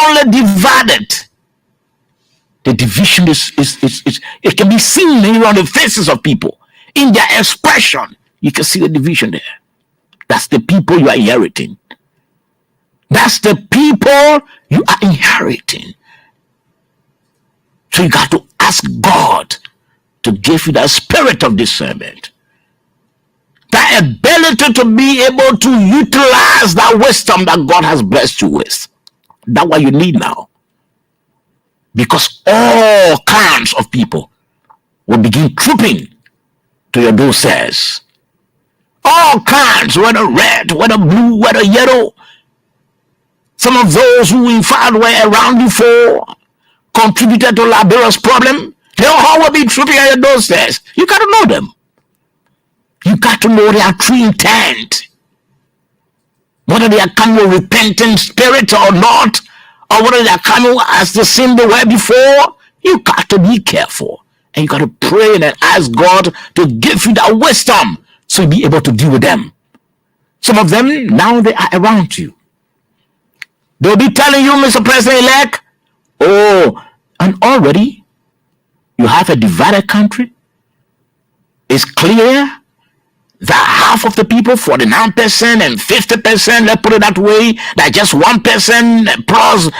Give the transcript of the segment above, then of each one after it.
only divided. The division is it can be seen even on the faces of people. In their expression, you can see the division there. That's the people you are inheriting. That's the people you are inheriting. So you got to ask God to give you the spirit of discernment, that ability to be able to utilize that wisdom that God has blessed you with. That's what you need now. Because all kinds of people will begin trooping to your doorstairs. All kinds, whether red, whether blue, whether yellow. Some of those who in fact were around you for contributed to Liberia's problem, they all will be trooping at your doorstairs. You got to know them. You got to know their true intent. Whether they are coming with repentant spirit or not, or whether they are coming as the same they were before, you got to be careful. And you got to pray and ask God to give you that wisdom so you'll be able to deal with them. Some of them, now they are around you. They'll be telling you, Mr. President-elect, oh, and already you have a divided country. It's clear that half of the people, 49% and 50%, let's put it that way, that just 1% plus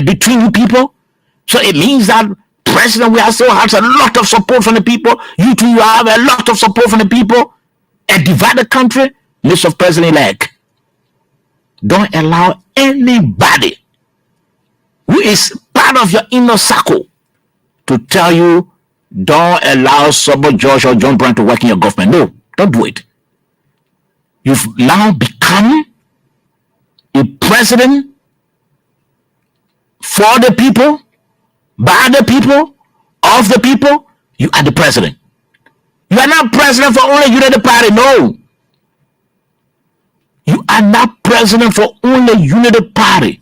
between you people. So it means that President, we also has a lot of support from the people. You too, you have a lot of support from the people. A divided country, Mr. President-elect, don't allow anybody who is part of your inner circle to tell you, don't allow Sobo George or John Brown to work in your government. No, don't do it. You've now become a president for the people, by the people, of the people. You are the president. You are not president for only Unity Party. No. You are not president for only Unity Party.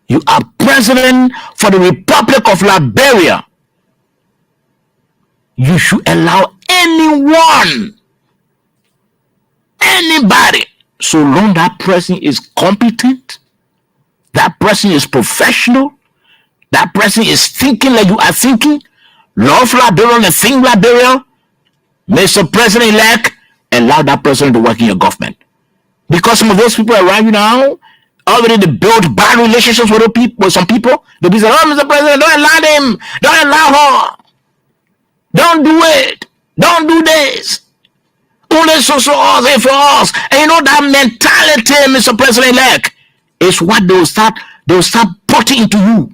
You are president for the Republic of Liberia. You should allow anyone, anybody, so long that person is competent, that person is professional, that person is thinking like you are thinking, love Liberia and think Liberia, Mr. President-elect, allow that person to work in your government. Because some of those people around you now already they build bad relationships with people, with some people. They'll be saying, oh, Mr. President, don't allow him, don't allow her, don't do it, don't do this. Only so us and for us. And you know that mentality, Mr. President-elect, is what they'll start putting into you.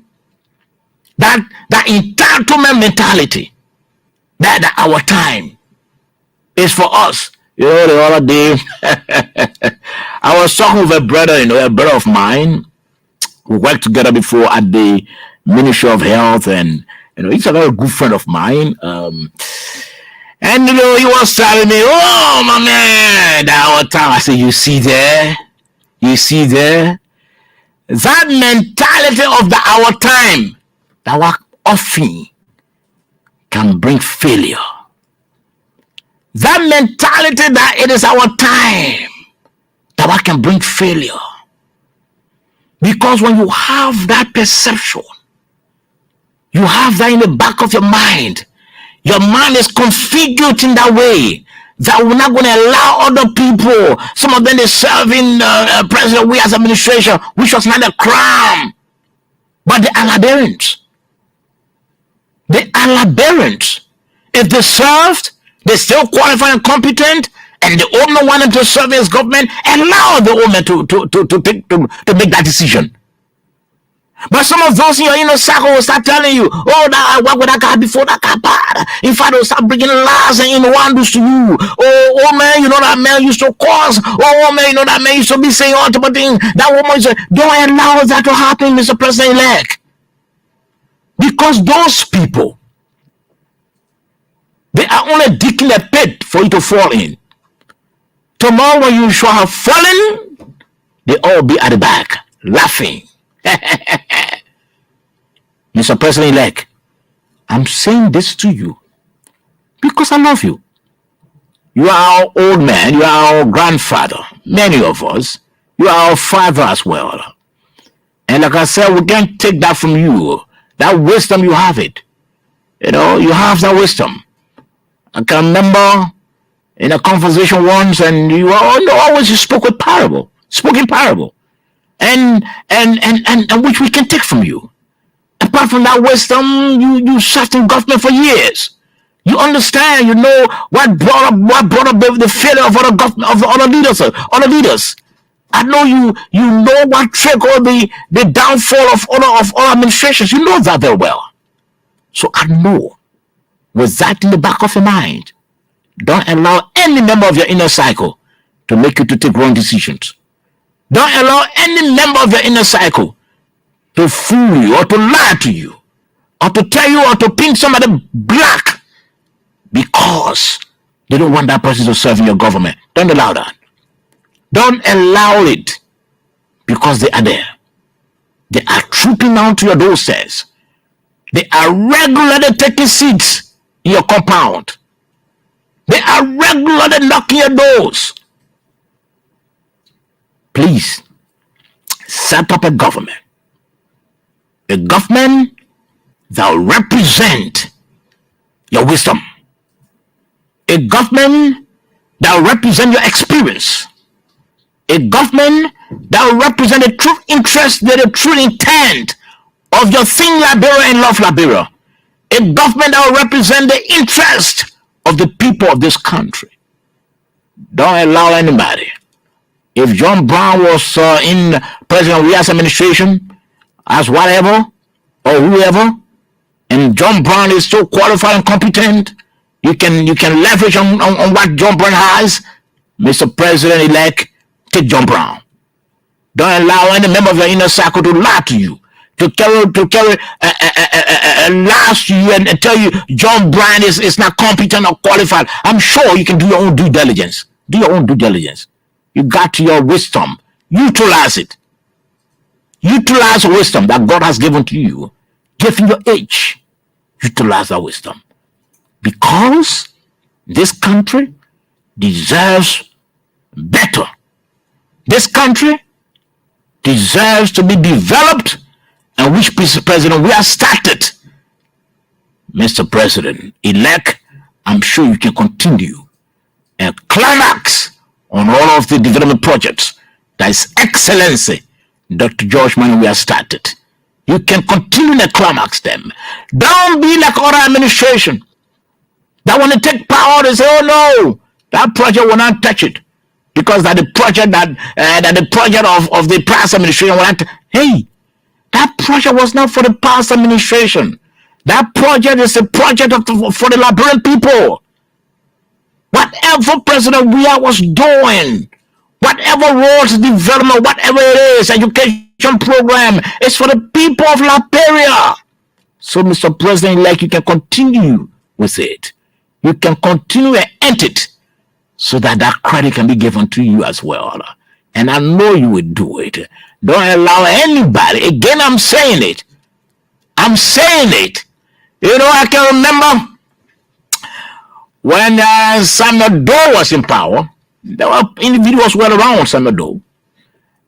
That entitlement mentality. That our time is for us. You know, the other day, I was talking with a brother, a brother of mine. We worked together before at the Ministry of Health, and he's a very good friend of mine. And he was telling me, oh my man, that time. I said, you see there, that mentality of our time, that often can bring failure. That mentality that it is our time, that can bring failure. Because when you have that perception, you have that in the back of your mind is configured in that way that we're not going to allow other people. Some of them are serving President we as administration, which was not a crime, but they are Liberians. They are Liberians. If they served, they still qualified and competent, and the owner wanted to serve his government, allow the owner to make that decision. But some of those in your inner circle will start telling you, oh, that I work with that guy before that guy bad. In fact, they'll start bringing lies and innuendos to you. Oh man, you know that man used to cause. Oh man, you know that man used to be saying ultimate thing. That woman said, don't allow that to happen, Mr. President-elect. Because those people, they are only digging a pit for you to fall in. Tomorrow when you shall have fallen, they all be at the back, laughing. Mr. President-elect, I'm saying this to you because I love you. You are our old man, you are our grandfather, many of us. You are our father as well. And like I said, we can't take that from you. That wisdom, you have it. You have that wisdom. I can remember in a conversation once, and you always you spoke in parable, and which we can take from you. Apart from that wisdom, you served in government for years. You understand. You know what brought up the failure of other government, of the other leaders. I know you know what triggered the downfall of other administrations. You know that very well. So I know, with that in the back of your mind, don't allow any member of your inner cycle to make you to take wrong decisions. Don't allow any member of your inner cycle to fool you or to lie to you or to tell you or to paint somebody black because they don't want that person to serve in your government. Don't allow that. Don't allow it, because they are there. They are trooping down to your doorsteps. They are regularly taking seats in your compound. They are regularly knocking your doors. Please set up a government that will represent your wisdom, a government that will represent your experience, a government that will represent the true interest, the true intent of your thing Liberia and love Liberia, a government that will represent the interest of the people of this country. Don't allow anybody. If John Brown was in President Ria's administration as whatever or whoever, and John Brown is so qualified and competent, you can leverage on what John Brown has. Mr. President-elect, take John Brown. Don't allow any member of your inner circle to lie to you, to carry lies to you and tell you John Brown is not competent or qualified. I'm sure you can do your own due diligence. Do your own due diligence. You got your wisdom. Utilize it. Utilize the wisdom that God has given to you. Given your age, utilize that wisdom. Because this country deserves better. This country deserves to be developed, and which President we have started. Mr. President-elect, I'm sure you can continue and climax on all of the development projects that is excellency Dr. George Manning we have started. You can continue to climax them. Don't be like other administration that when they take power, they say, oh no, that project will not touch it. Because that the project of the past administration will not. Hey, that project was not for the past administration. That project is a project for the Liberian people. Whatever President Weah was doing, whatever roads development, whatever it is, education program, it's for the people of Liberia. So, Mr. President-elect, you can continue with it. You can continue and end it, so that credit can be given to you as well. And I know you will do it. Don't allow anybody. Again, I'm saying it. I can remember when Samuel Doe was in power, there were individuals who were around Samuel Doe.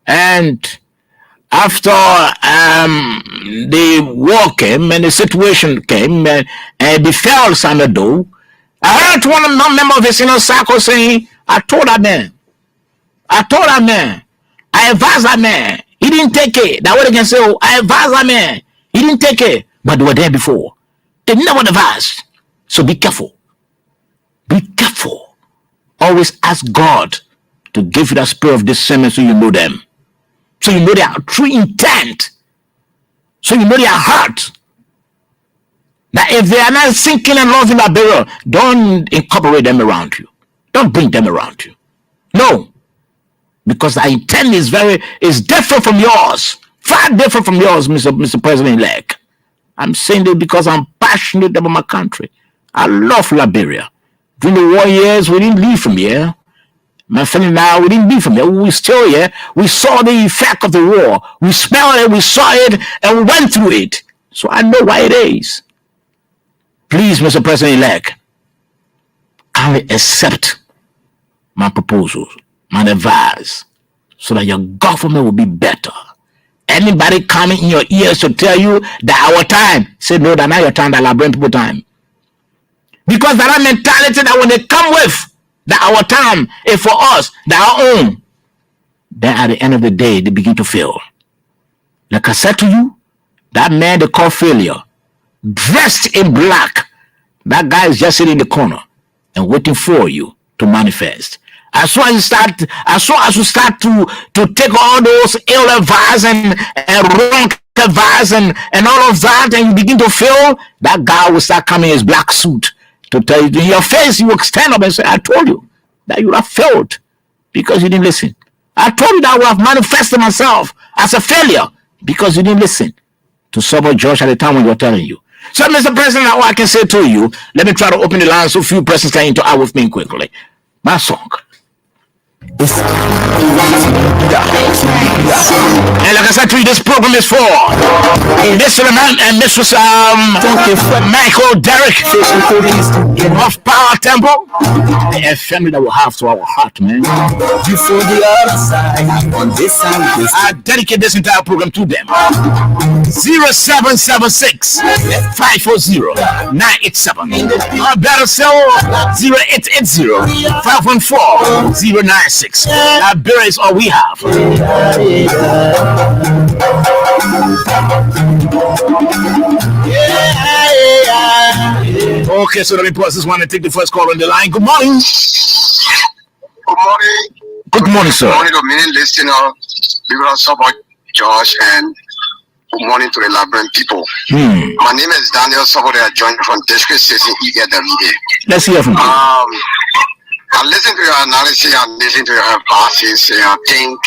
And after the war came and the situation came and befell Samuel Doe, I heard one member of his inner circle saying, I told that man, I advised that man, he didn't take it. That way they can say, oh, I advised that man, he didn't take it. But they were there before. They never advised. So be careful. Be careful. Always ask God to give you that spirit of discernment so you know them. So you know their true intent. So you know their heart. That if they are not sinking and loving Liberia, don't incorporate them around you. Don't bring them around you. No. Because the intent is different from yours. Far different from yours, Mr. President-elect. I'm saying it because I'm passionate about my country. I love Liberia. During the war years, we didn't leave from here. My family and I, we didn't leave from here. We were still here. We saw the effect of the war. We smelled it, we saw it, and we went through it. So I know why it is. Please, Mr. President-elect, kindly accept my proposals, my advice, so that your government will be better. Anybody coming in your ears to tell you that our time, say no, that not your time, that Liberian people time. Because that mentality that when they come with, that our time is for us, that our own, then at the end of the day, they begin to fail. Like I said to you, that man they call failure, dressed in black, that guy is just sitting in the corner and waiting for you to manifest. As soon as you start to take all those ill advice and wrong advice and all of that, and you begin to fail, that guy will start coming in his black suit to tell you in your face. You will stand up and say, I told you that you have failed because you didn't listen. I told you that I would have manifested myself as a failure because you didn't listen to someone Josh at the time when you were telling you. So, Mr. President, all I can say to you, let me try to open the line so few persons can interact with me quickly. My song. And like I said to you, this program is for Mr. and Mrs. Michael Derrick of Power Temple. A family that will have to our heart, man. You for the other side, on this side. I dedicate this entire program to them. 0776 540 987. Or better still, 0880 514 096. That beer is all we have. Okay, so let me pause this one and take the first call on the line. Good morning. Good morning. Good morning, sir. Good morning to many listeners, people of support Josh, and good morning to the Liberian people. My name is Daniel Soboda. I joined from District 6 in ELBC. Let's hear from you. I listen to your analysis and listen to your advices, and I think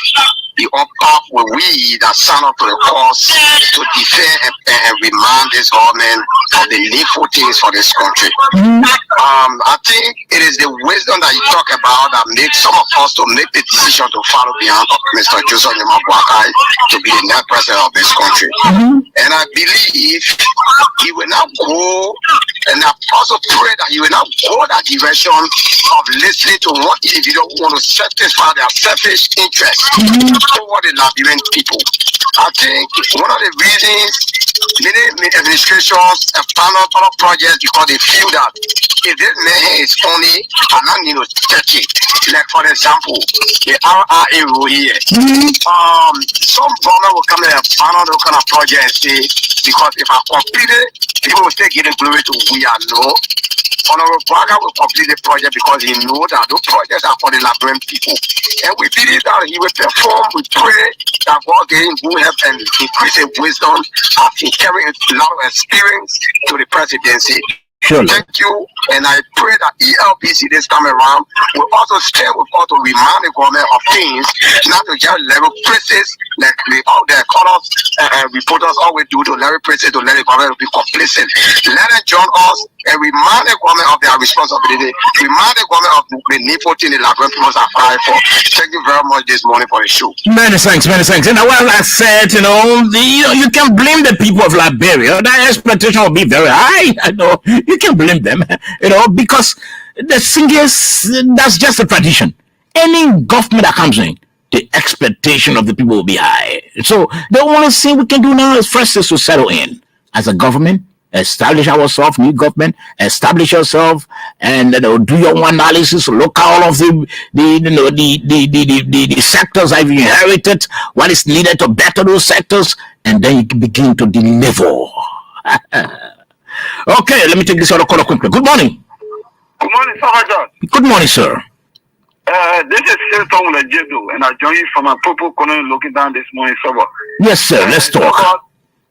the upper we that sign up to the cause to defend and remind this government of the needful things for this country. I think it is the wisdom that you talk about that makes some of us to make the decision to follow behind Mr. Joseph Nemabuakai to be the next president of this country. And I believe he will not go, and I also pray that he will not go that direction of listening to one individual who want to satisfy their selfish interests toward the Liberian people. I think one of the reasons many administrations have found out other projects because they feel that if this man is only not need to touch it. Like for example, the RRA rule here. Some government will come and find out those kind of projects because if I complete it, people will still give glory to we are no. Honorable Braga will complete the project because he knows that those projects are for the Liberian people. And we believe that he will perform. We pray that God gave him good help and increase his wisdom as he carries a lot of experience to the presidency. Surely. Thank you, and I pray that ELBC this time around will also stand with us to remind the government of things, not to just level praises like all the colors reporters always do to level praises to let the government be complacent. Let them join us and remind the government of their responsibility, remind the government of the needful thing the Liberian people are fighting for. Thank you very much this morning for the show. Many thanks, many thanks. And well, I said, you can blame the people of Liberia. That expectation will be very high. I know you can blame them, because the thing is, that's just a tradition. Any government that comes in, the expectation of the people will be high. So the only thing we can do now is first is to settle in as a government, establish ourselves, new government, establish yourself, and do your own analysis, look at all of the sectors I've inherited, what is needed to better those sectors, and then you can begin to deliver. Okay, let me take this other caller quickly. Good morning. Good morning, Sir. Good morning, sir. This is Silton Lejedo, and I join you from a purple corner looking down this morning, sir. Yes, sir. Let's talk.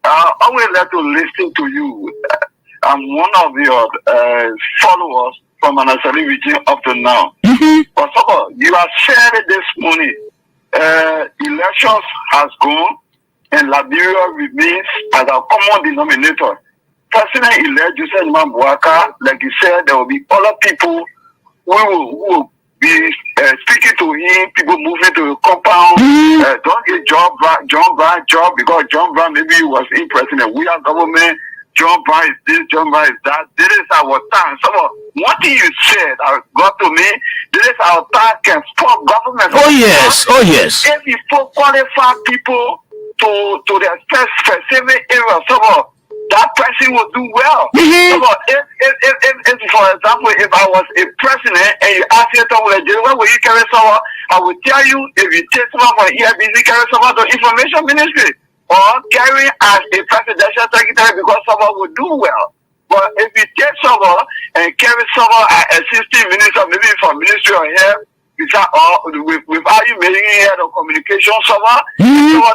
I always like to listen to you. I'm one of your followers from an Asali region up to now. But sir, you have shared it this morning. Elections has gone, and Liberia remains as a common denominator. President-elect Joseph Nemabuakai, like you said, there will be other people who will be speaking to him, people moving to the compound. Don't get John Brown job because John Brown maybe he was in president. We are government. John Brown is this, John Brown is that. This is our time. So one thing you said got to me. This is our time can stop government. Oh yes. If you qualify people their specific area, so that person will do well. So if for example, if I was a president and you ask me where will you carry someone, I will tell you if you take someone from ELBC, carry someone to information ministry, or carry as a presidential secretary because someone will do well. But if you take someone and carry someone as assistant minister, maybe from ministry or health, without you making head of communication, someone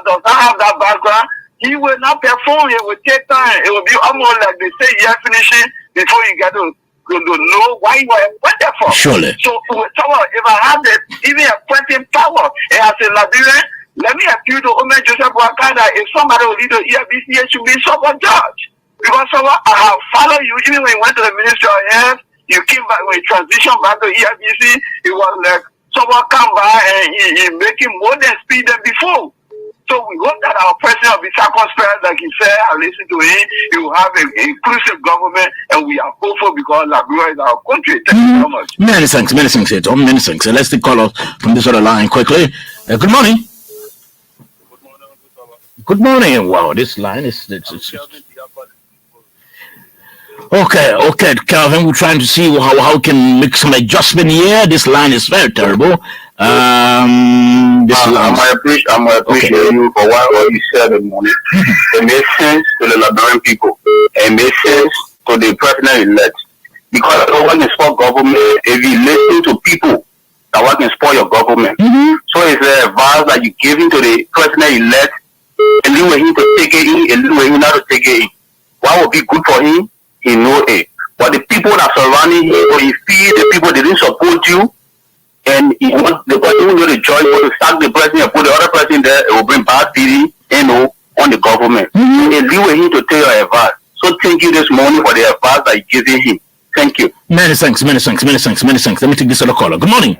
does not have that background, he will not perform. It will take time. It will be almost like they say you're finishing before you get to know why you are appointed for. Surely. So someone, if I have even appointing power, and as a Liberian, let me appeal to Omer Joseph Wakanda. If somebody will lead the ELBC, it should be someone judge. Because someone I have followed you, even when you went to the Ministry of Health, you came back, when you transitioned back to ELBC, it was like someone come by and he making more than speed than before. So we hope that our president will be circumspect, like he said. I listen to him. He will have an inclusive government, and we are hopeful because Liberia is our country. Thank you so much. Many thanks, Eto. Many thanks. Let's take call from this other line quickly. Good morning. Good morning. Wow, this line is. Okay, Calvin. We're trying to see how we can make some adjustment here. This line is very terrible. I'm appreciate you for what you said this morning. It makes sense to the Liberian people. It makes sense to the president-elect. Because when you spoil government, if you listen to people that want to spoil your government, so it's the advice that you give to the president-elect, and you him to take it in, and you him not to take it in. What would be good for him, he know it. But the people that surrounding him, when you feel the people that didn't support you, and he wants the person who the choice to sack the president and put the other person there, it will bring bad feeling, on the government. And leave with him to tell your advice. So thank you this morning for the advice that you're giving him. Thank you. Many thanks. Let me take this other caller. Good morning.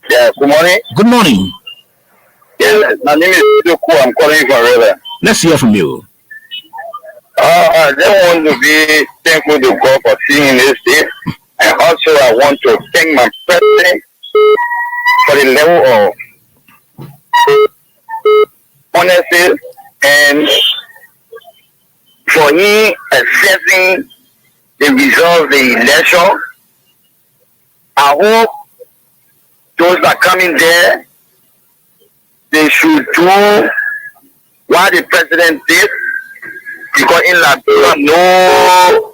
Yeah, good morning. Good morning. Yeah, my name is Duku. I'm calling from River. Let's hear from you. I just want to be thankful to God for seeing this day. And also I want to thank my president for the level of honesty and for him accepting the result of the election. I hope those that come in there, they should do what the president did, because in Liberia, no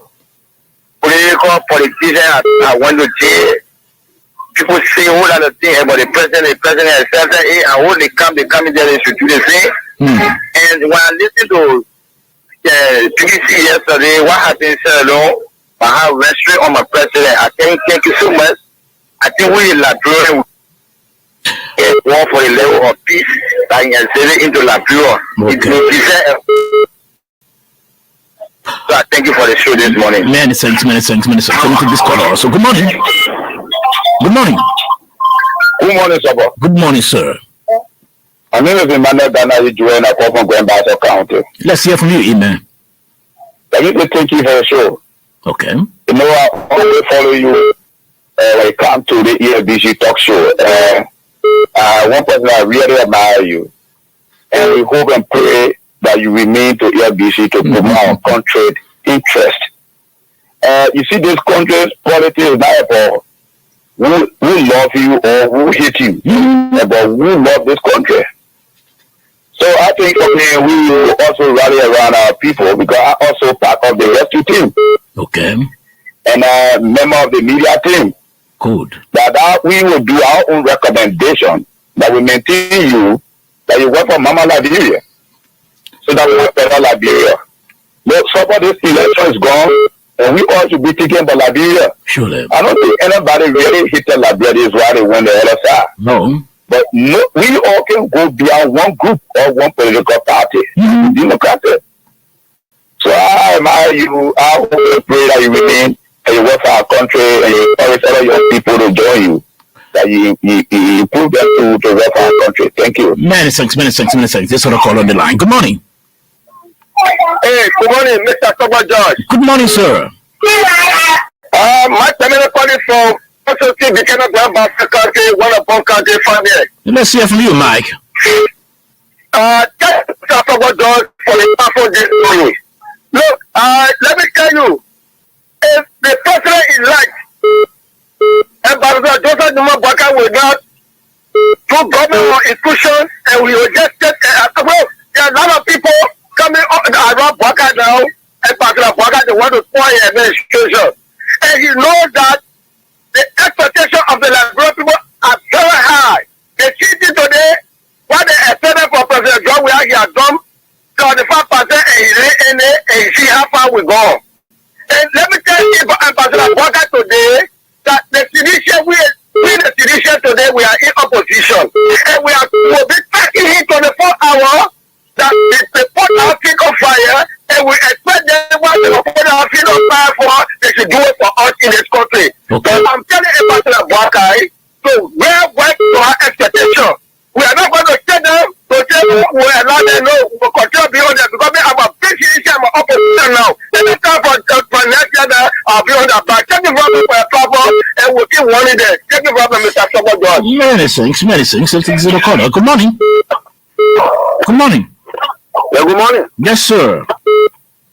politician I went to jail. People say all other things about the president accepted it, and when they come in there, they should do the same. And when I listened to PBC yesterday, what happened, I have respect on my president. I thank you so much. I think we in Liberia want for a level of peace that can send it into Liberia. Okay. So I thank you for the show this morning. Many thanks. Let me take this call also. Good morning. Good morning. Good morning, sir. Good morning, sir. My name is Emmanuel Dana. You join a call from Grand Bassa County. Let's hear from you, Amen. I need to thank you for the show. Okay. You know, I always follow you when it comes to the ELBC talk show. One person I really admire you. And we hope and pray that you remain to ELBC to promote our country interest. You see, this country's politics is not about who love you or who hate you, but who love this country. So I think we will also rally around our people, because I'm also part of the rescue team. Okay. And a member of the media team. Good. That we will do our own recommendation that we maintain you, that you work for Mama Liberia, so that we work better Liberia. But so far this election is gone, and we all should be thinking about Liberia. Surely. I don't think anybody really hated Liberia. This is why they won the LSI. No. But no, we all can go beyond one group or one political party. Democratic. So I admire you. I hope and pray that you remain and you work for our country and you encourage other young people to join you. That you improve them to work for our country. Thank you. Many thanks. This other call on the line. Good morning. Hey, good morning, Mr. Toba George. Good morning, sir. My terminal calling from Advocacy, the Canada Grand Bassa County, one upon county family. Let's hear from you, Mike. Thank you, Mr. George, for the powerful this morning. Look, let me tell you, if the president is right, Ambassador Joseph Numa Baka will not do government institutions, and we will just take, well, there are a lot of people coming around Baka now, Ambassador Baka, they want to spoil the administration. And he knows that the expectation of the Liberian people are very high. They see it today, what they expected for President John, where he has done 25% and he see how far we go. And let me tell you, Ambassador Baka today, that the Tunisian, we the Tunisian today, we are in opposition. And will be taking him 24 hours, that they put our feet on fire, and we expect them what they put our feet on fire for, they should do it for us in this country. Okay. So I'm telling Ambassador Baka, so we're working to our expectation. We are not going to tell them to say we allow them know we will continue beyond that because we have a big issue of opposition now. Every time for next year, I'll be on that back. Take the problem for a problem and we'll keep warning them. Take the problem, Mr. Sobor George. Many things. It's in the corner. Good morning. Good morning. Yeah, good morning. Yes, sir.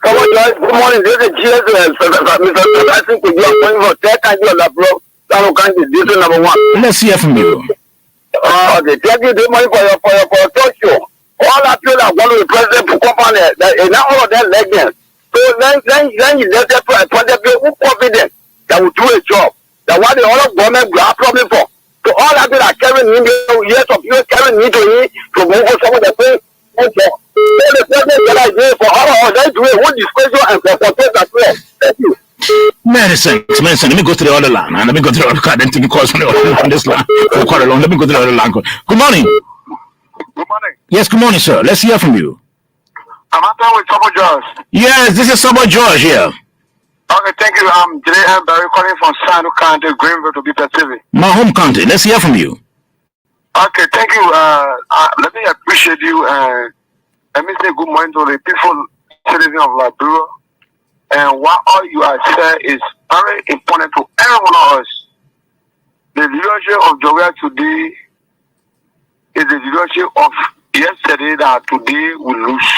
Sobor George, good morning. This is GS, Mr. I think we are going for 10 times your lab, bro. This is number one. Let's hear from you. Okay, thank you the money for your talk show. All I feel like one of the president to company and now all of them legends. So then you let them point of view who confident that will do a job. That what the other government will have problem for. So all I feel like carrying him years of years carrying me to move on some of the things. So the president that I did for all of them to who disclosure and for that way. Thank you. Many thanks. Let me go to the other line. Let me go to the other card and take calls on this line for quite a long. Let me go to the other line. Good morning. Good morning. Yes, good morning, sir. Let's hear from you. I'm out with Sobor George. Yes, this is Sobor George here. Okay, thank you. I'm J.M. Barry calling from Sano County, Greenville to be specific. My home county. Let's hear from you. Okay, thank you. Let me appreciate you and let me say good morning to the peaceful citizens of Liberia. And what all you are saying is very important to every one of us. The leadership of Georgia today is the leadership of yesterday that today we lose.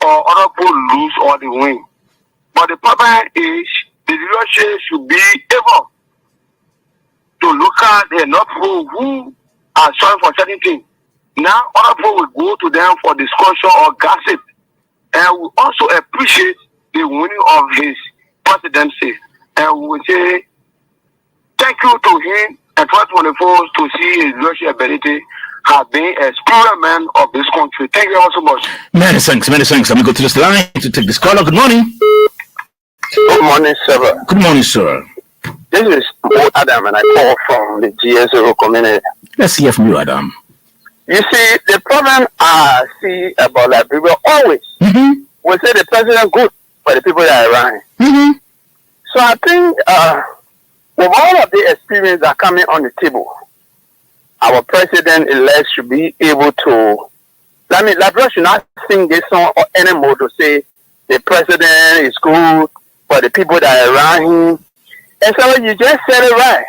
Or other people lose or they win. But the problem is the leadership should be able to look at the enough people who are sorry for certain things. Now other people will go to them for discussion or gossip. And we also appreciate the winning of his presidency. And we will say thank you to him and 2024 to see his leadership ability have been an experiment of this country. Thank you all so much. Many thanks. Let me go to this line to take this caller. Good morning. Good morning, sir. Good morning, sir. This is Adam and I call from the GSO community. Let's hear from you, Adam. You see, the problem I see about Liberia always we say the president good for the people that are around. So I think with all of the experience that are coming on the table, our president-elect should be able to, Liberia should not sing this song or anymore to say the president is good for the people that are around him. And so you just said it right.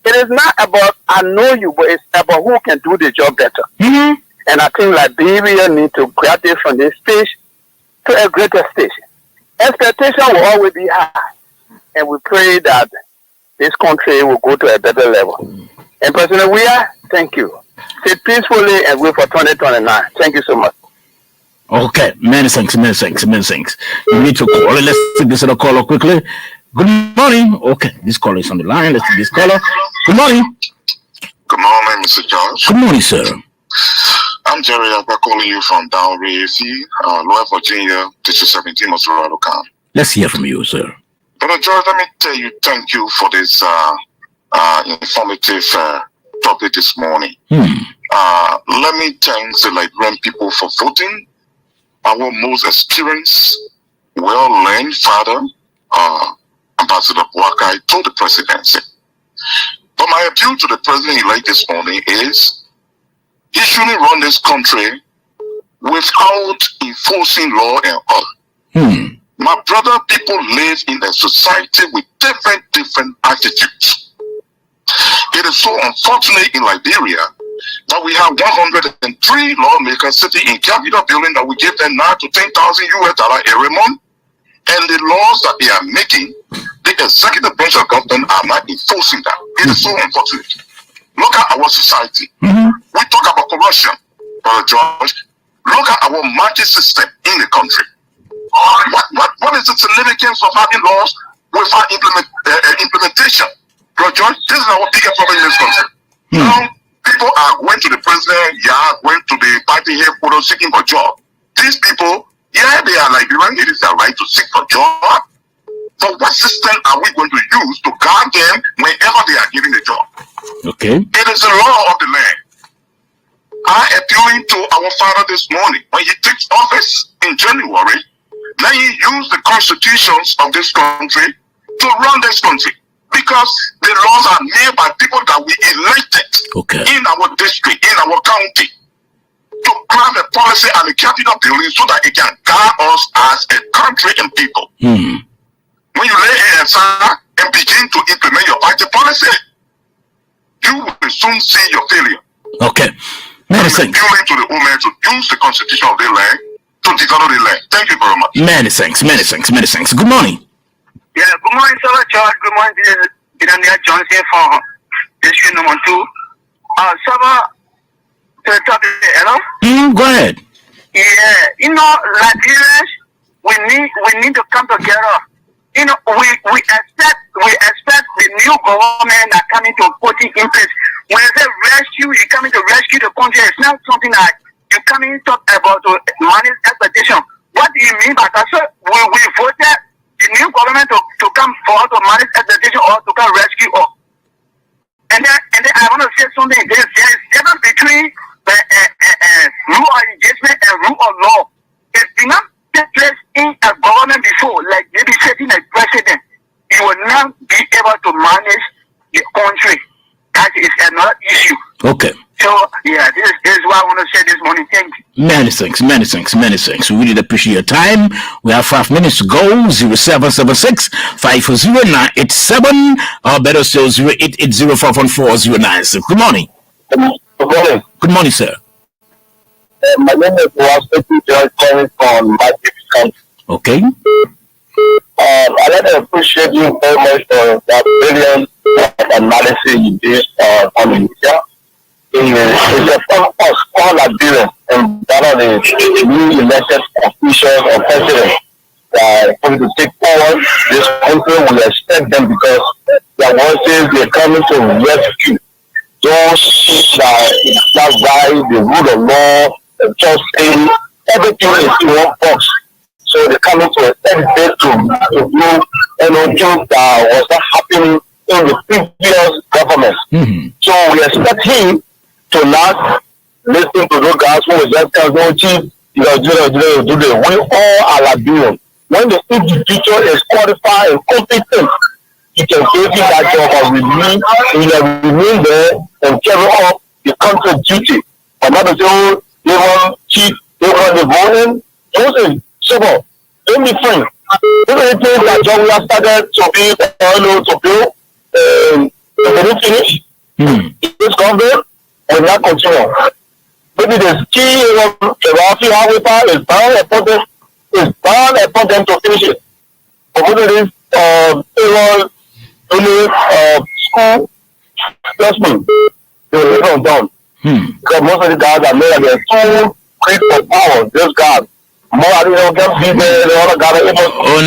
It is not about I know you, but it's about who can do the job better. And I think Liberia need to graduate from this stage to a greater stage. Expectation will always be high. And we pray that this country will go to a better level. And President Weah, thank you. Sit peacefully and wait for 2029. Thank you so much. Okay, many thanks. You need to call. Let's take this other caller quickly. Good morning. Okay, this caller is on the line. Let's take this caller. Good morning. Good morning, Mr. George. Good morning, sir. I'm Jerry. I'm calling you from Downray AC, Lower Virginia, District 17, Motorado County. Let's hear from you, sir. Brother George, let me tell you, thank you for this informative topic this morning. Let me thank the Liberian people for voting. Our most experienced, well-learned father, Ambassador Bouakai, to the presidency. But my appeal to the president-elect this morning is he shouldn't run this country without enforcing law and order. My brother, people live in a society with different attitudes. It is so unfortunate in Liberia But we have 103 lawmakers sitting in Capitol building that we give them $9,000 to $10,000 every month. And the laws that they are making, the executive branch of government are not enforcing that. It is so unfortunate. Look at our society. We talk about corruption, Brother George. Look at our market system in the country. What is the significance of having laws without implementation? Brother George, this is our biggest problem in this country. Now, people are going to the president, going to the party headquarters seeking for job. These people, they are Liberian. It is their right to seek for job. But what system are we going to use to guard them whenever they are given a job? Okay. It is the law of the land. I appealing to our father this morning. When he takes office in January, then he used the constitutions of this country to run this country. Because the laws are made by people that we elected in our district, in our county, to craft a policy at the Capitol building so that it can guide us as a country and people. When you lay hands aside and begin to implement your party policy, you will soon see your failure. Okay. Many thanks. Appealing to the women to use the constitution of the land to develop the land. Thank you very much. Many thanks. Many thanks. Many thanks. Good morning. Yeah, good morning, Sir George. Good morning, Daniel Johnson from district number 2. Sir, to the topic, hello? Go ahead. Yeah, Nigerians, we need to come together. We expect the new government that coming to put it in place. When I say rescue, you coming to rescue the country. It's not something like you coming to talk about manage expectation. What do you mean by that? So we voted the new government to come forward to manage expectation or to come rescue us. And then I want to say something. There is difference between rule of engagement and rule of law. It did not take place in a government before, like maybe setting a president. You will not be able to manage the country. That is another issue. Okay. So, yeah, this is what I want to say this morning. Thank you. Many thanks, many thanks, many thanks. We really appreciate your time. We have 5 minutes to go. 0776 540-987 or better still 0880-514-096. Good morning. Good morning. Good morning, sir. My name is George calling from my country. Okay. I'd like to appreciate you very much for that brilliant analysis you did on the media. It's a fun of us, all Liberians, and that are the new elected officials or presidents going to take forward this country. We expect them because their voices, they're coming to rescue those that right, the rule of law, the justice, everything is in one box. So they're coming to educate to do anything that was not happening in the previous government. So we expect him to not listen to those guys who just tell no chief, we all are Liberians. When the individual is qualified and competent, he can give you that job and remain there and carry out the country's duty. But not to say, they want cheat, they want the voting. Those are simple. Don't be free. Those are the things that John has started to build, they didn't finish. This government will not continue. Maybe the key highway power is bound upon them to finish it. But what it is, school, trust me, they will live on down. Because most of the guys are made like they're too quick for power. Those guys. Oh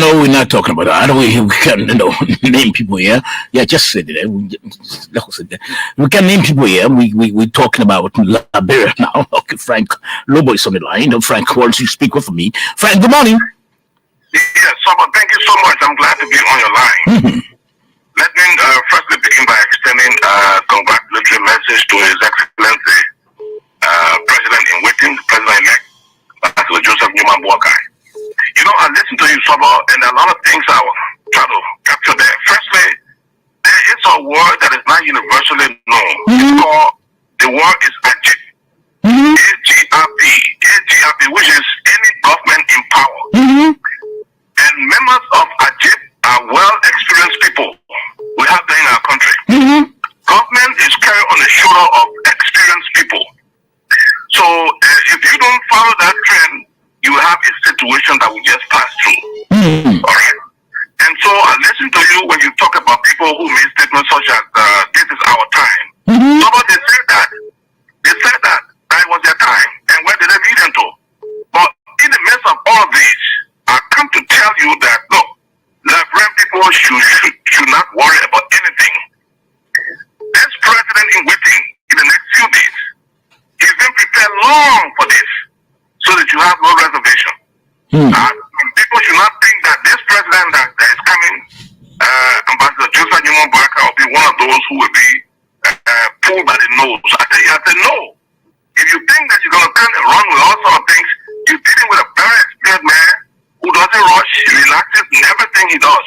no, we're not talking about that. I don't. We can't name people here. Yeah, just say that. We can name people here. We're talking about Liberia now. Okay, Frank Lobo is on the line. Frank, wants you speak with me. Frank, good morning. Yes, thank you so much. I'm glad to be on your line. Let me firstly begin by extending a congratulatory message to His Excellency President in waiting, President-elect. That's Joseph Newman Boakai. I listen to you, Sobo, and a lot of things I will try to capture there. Firstly, there is a word that is not universally known. It's called, the word is AGIP. AGIP, which is any government in power. And members of AGIP are well-experienced people. We have them in our country. Government is carried on the shoulder of experienced people. if you don't follow that trend, you have a situation that will just pass through. All right. And so I listen to you when you talk about people who made statements such as this is our time. Somebody said that. They said that it was their time. And where did they lead them to? But in the midst of all of this, I come to tell you that look, Liberian people should not worry about anything. This president in waiting in the next few days, he's been prepared long for this, so that you have no reservation. People should not think that this president that is coming, Ambassador Joseph Newman Barker, will be one of those who will be pulled by the nose. I said no. If you think that you're going to turn and run with all sort of things, you're dealing with a very experienced man who doesn't rush, he relaxes in everything he does.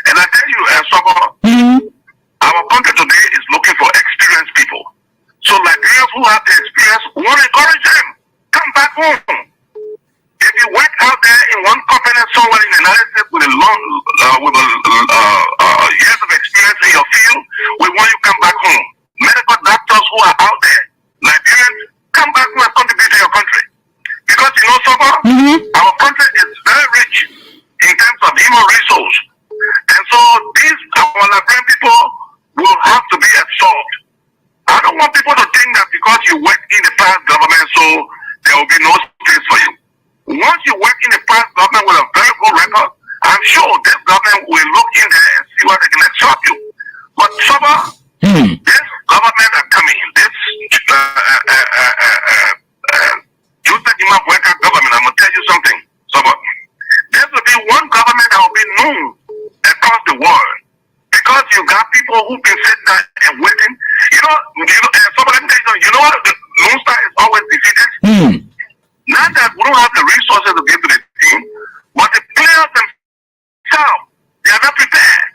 And I tell you, our country today is looking for experienced people. So Liberians who have the experience, we want to encourage them. Come back home. If you work out there in one company somewhere in the United States with years of experience in your field, we want you to come back home. Medical doctors who are out there, Liberians, come back home and contribute to your country. Because you know something, our country is very rich in terms of human resource. And so these our Liberian people will have to be absorbed. I don't want people to think that because you work in the past government, so there will be no space for you. Once you work in the past government with a very good record, I'm sure this government will look in there and see what they can absorb you. But this government are coming, this Joseph Newman Barker government, I'm going to tell you something. There will be one government that will be known across the world. Because you got people who've been sitting there and waiting. You know what? The Lone Star is always defeated. Not that we don't have the resources to give to the team, but the players themselves, they are not prepared.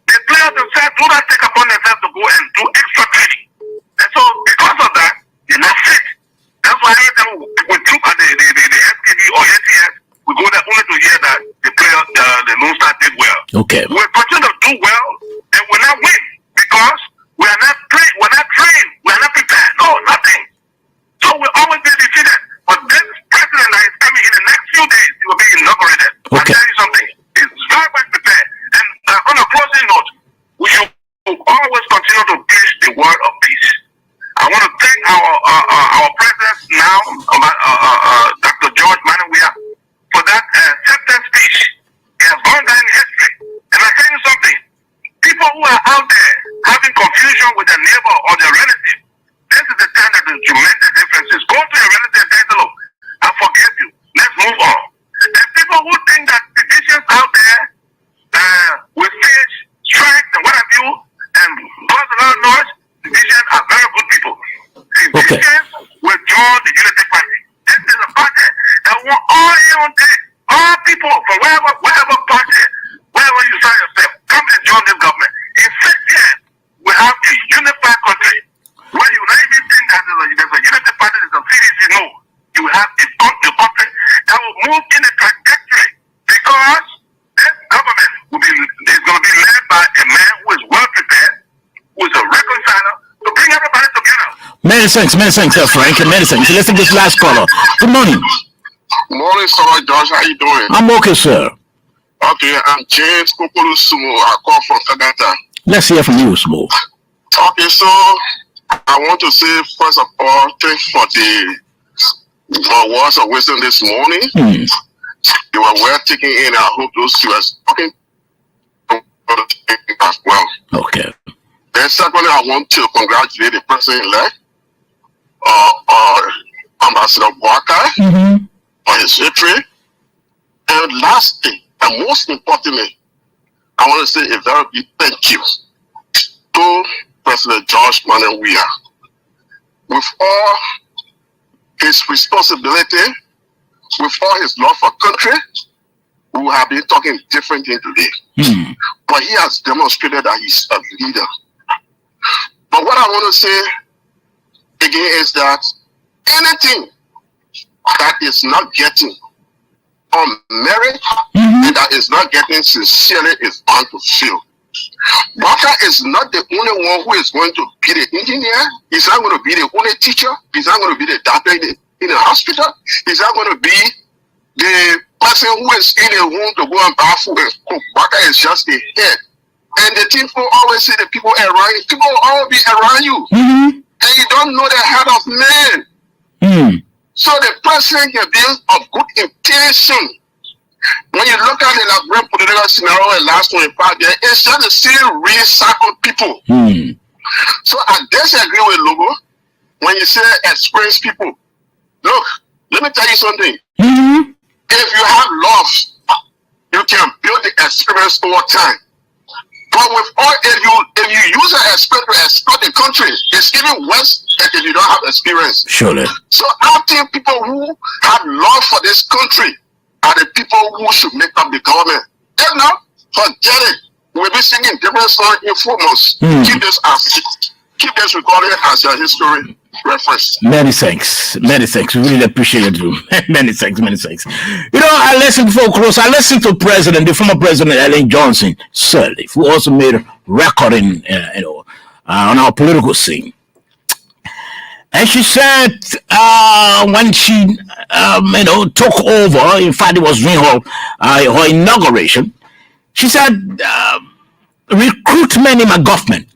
The players themselves do not take upon themselves to go and do extra training. And so, because of that, they're not fit. That's why anytime we look at the SKD or ATS, we go there only to hear that the players, the Lone Star did well. Okay. We're continue to do well, and we're not win because we are not trained, we are not prepared. No, nothing. So we'll always be defeated. But this president that is coming in the next few days, he will be inaugurated. Okay. I'll tell you something. He's very much prepared. And on a closing note, we should always continue to preach the word of peace. I want to thank our president now, Dr. George Manawia, for that acceptance speech. He has gone down in history. And I tell you something. People who are out there having confusion with their neighbor or their relative, this is the time that you make the differences. Go to your relative and say, look, I forgive you. Let's move on. And people who think that divisions out there with face, strength, and what have you, and cause a lot of noise, divisions are very good people. Divisions will join the Unity Party. This is a party that want all people from wherever party, wherever you find yourself, come and join this government. In 6 years, we have a unified country. Where you not even think that there's a unity party, there's a CDC, no. You have a country that will move in a trajectory because this government is going to be led by a man who is well prepared, who is a reconciler, to bring everybody together. Many thanks, Frank, and many thanks. Listen to this last caller. Good morning. Morning, sir, George. How you doing? I'm okay, sir. Okay, I'm James Kokolu Sumo. I call from Kagata. Let's hear from you, Smo. Okay, so I want to say, first of all, thanks for the words of wisdom this morning. You were well taken in. I hope those you are talking as well. Okay. Then secondly, I want to congratulate the president-elect, Ambassador Barker, on his victory. And lastly, and most importantly, I want to say a very big thank you to President George Manawia. With all his responsibility, with all his love for country, we have been talking different things today. But he has demonstrated that he's a leader. But what I want to say again is that anything that is not getting on merit and that is not getting sincerely is bound to fail. Barker is not the only one who is going to be the engineer. He's not going to be the only teacher. He's not going to be the doctor. in a hospital? Is that going to be the person who is in a room to go and bath food and cook? Butter is just the head. And the people always say the people around you, people will all be around you. And you don't know the heart of man. So the person can be of good intention. When you look at the Liberian political scenario in the last 25 years, it's just the same recycled people. So I disagree with Logo when you say experienced people. Look, let me tell you something. If you have love, you can build the experience over time. But with all, if you use an experience to exploit the country, it's even worse than if you don't have experience. Surely. So I think people who have love for this country are the people who should make up the government. If not, forget it. We'll be singing different songs in 4 months. Keep this recording as your history reference. Many thanks. Many thanks. We really appreciate you. Many thanks. Many thanks. You know, I listened before close. I listened to the former President Ellen Johnson Sirleaf, who also made a recording, on our political scene. And she said when she, took over, in fact, it was during her inauguration, she said recruitment in my government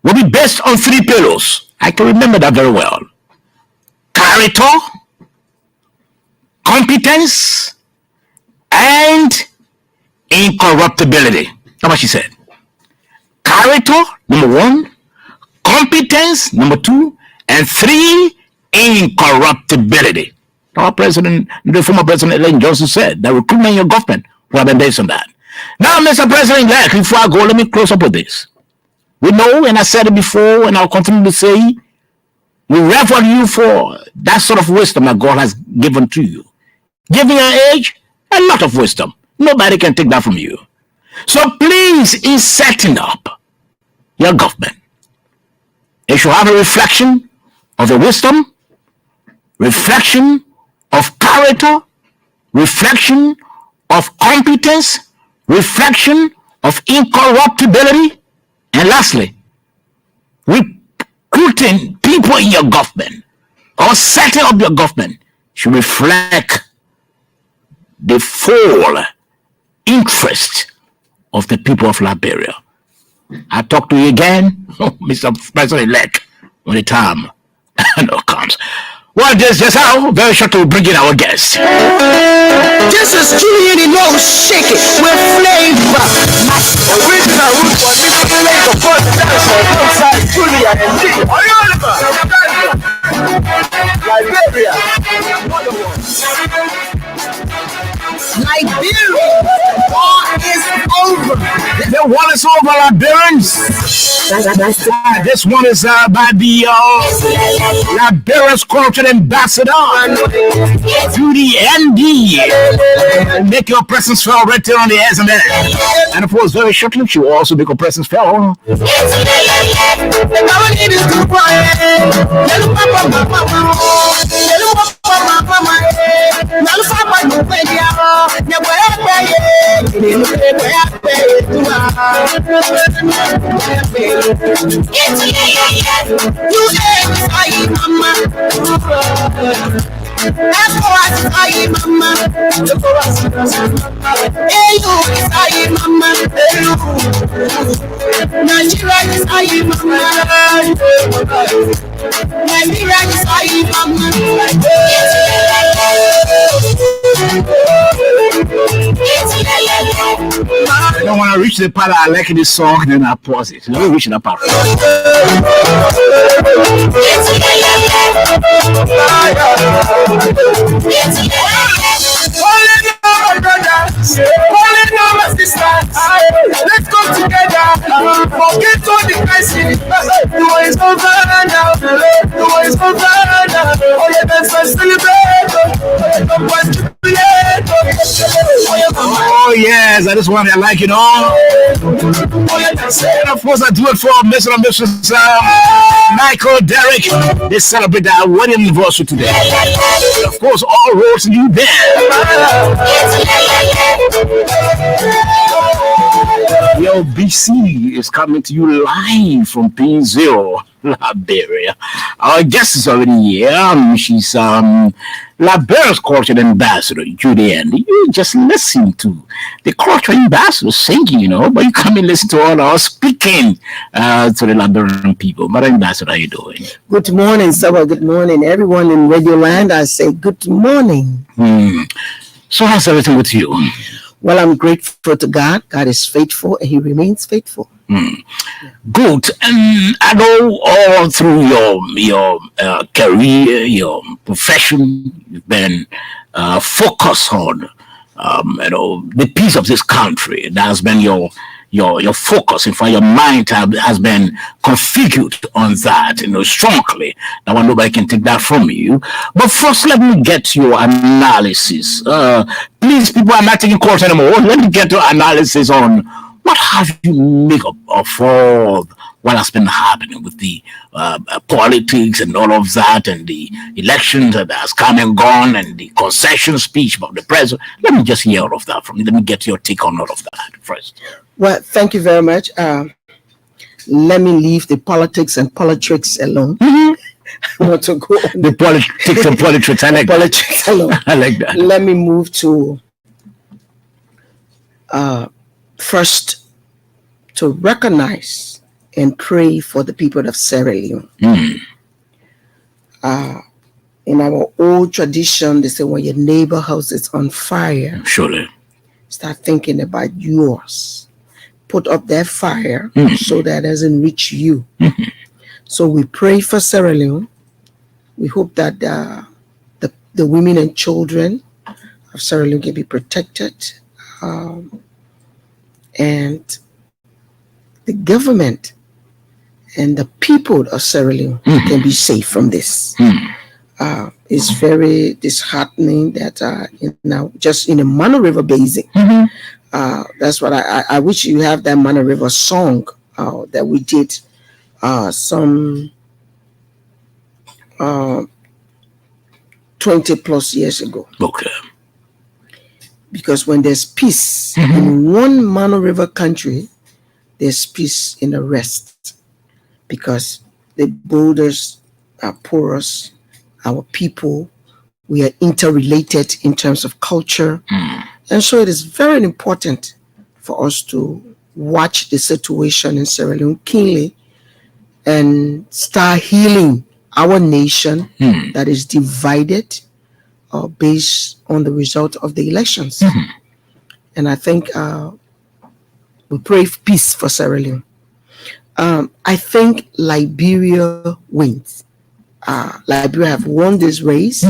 will be based on 3 pillars. I can remember that very well. Character, competence, and incorruptibility. That's what she said. Character, number 1. Competence, number 2. And 3, incorruptibility. The former President Ellen Johnson said that recruitment in your government will have been based on that. Now, Mr. President-elect, before I go, let me close up with this. We know, and I said it before, and I'll continue to say, we reverence you for that sort of wisdom that God has given to you. Given your age, a lot of wisdom. Nobody can take that from you. So please, in setting up your government, it should have a reflection of the wisdom, reflection of character, reflection of competence, reflection of incorruptibility, and lastly, recruiting people in your government or setting up your government should reflect the full interest of the people of Liberia. I talk to you again, Mr. President-elect, when the time comes. Well, just how very short to bring in our guest. This is Julian No Shake It with flavor. My original root for this flavor for the dance alongside Julia and Lee. Are you Oliver? Liberia. Liberia. War is over. The war is over, Liberians. This one is by the Liberia's cultural ambassador to the ND. Make your presence felt right there on the air and of course, very shortly, she will also make her presence felt. I don't want to reach the part I like this song, then I pause it. Let me reach that part. Let's go together. Forget all the crisis. The war is over now. The war is over now. All the best friends celebrate. Oh yes, I just want to like it all. And of course I do it for Mr. and Mrs. Michael Derrick. They celebrate their wedding anniversary today. And of course all roads lead there. ELBC is coming to you live from P0. Liberia. Our guest is already here. She's Liberia's cultural ambassador, Julian. You just listen to the cultural ambassador singing, but you come and listen to all our speaking to the Liberian people. Madam Ambassador, how you doing? Good morning, Sawa. Good morning, everyone in Radio Land. I say good morning. So how's everything with you? Well, I'm grateful to God. God is faithful and He remains faithful. Good. And I know all through your career, your profession, you've been focused on the peace of this country. That has been your focus. In fact, your mind has been configured on that, strongly. Now, nobody can take that from you. But first, let me get your analysis. Please, people are not taking calls anymore. Let me get your analysis on what have you make of all what has been happening with the politics and all of that, and the elections that has come and gone, and the concession speech of the president. Let me just hear all of that from you. Let me get your take on all of that first. Well, thank you very much. Let me leave the politics and politics alone. I want to go on the politics and politics. I like politics alone. I like that. Let me move to first to recognize and pray for the people of Sierra Leone. In our old tradition, they say when your neighbor house is on fire, surely start thinking about yours. Put up that fire so that it doesn't reach you. So we pray for Sierra Leone. We hope that the women and children of Sierra Leone can be protected, and the government and the people of Sierra Leone can be safe from this. It's very disheartening that just in the Mano River Basin, that's what I wish you have that Mano River song that we did some 20 plus years ago. Okay. Because when there's peace in one Mano River country, there's peace in the rest. Because the borders are porous, our people, we are interrelated in terms of culture. And so it is very important for us to watch the situation in Sierra Leone keenly and start healing our nation that is divided based on the result of the elections. And I think we pray for peace for Sierra Leone. I think Liberia wins. Liberia have won this race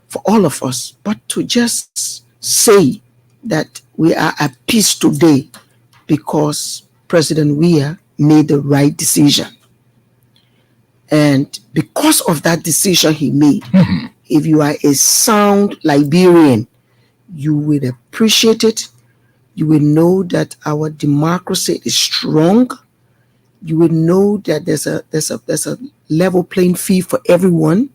for all of us. But to just say that we are at peace today because President Weah made the right decision. And because of that decision he made, if you are a sound Liberian, you will appreciate it. You will know that our democracy is strong. You will know that there's a level playing field for everyone.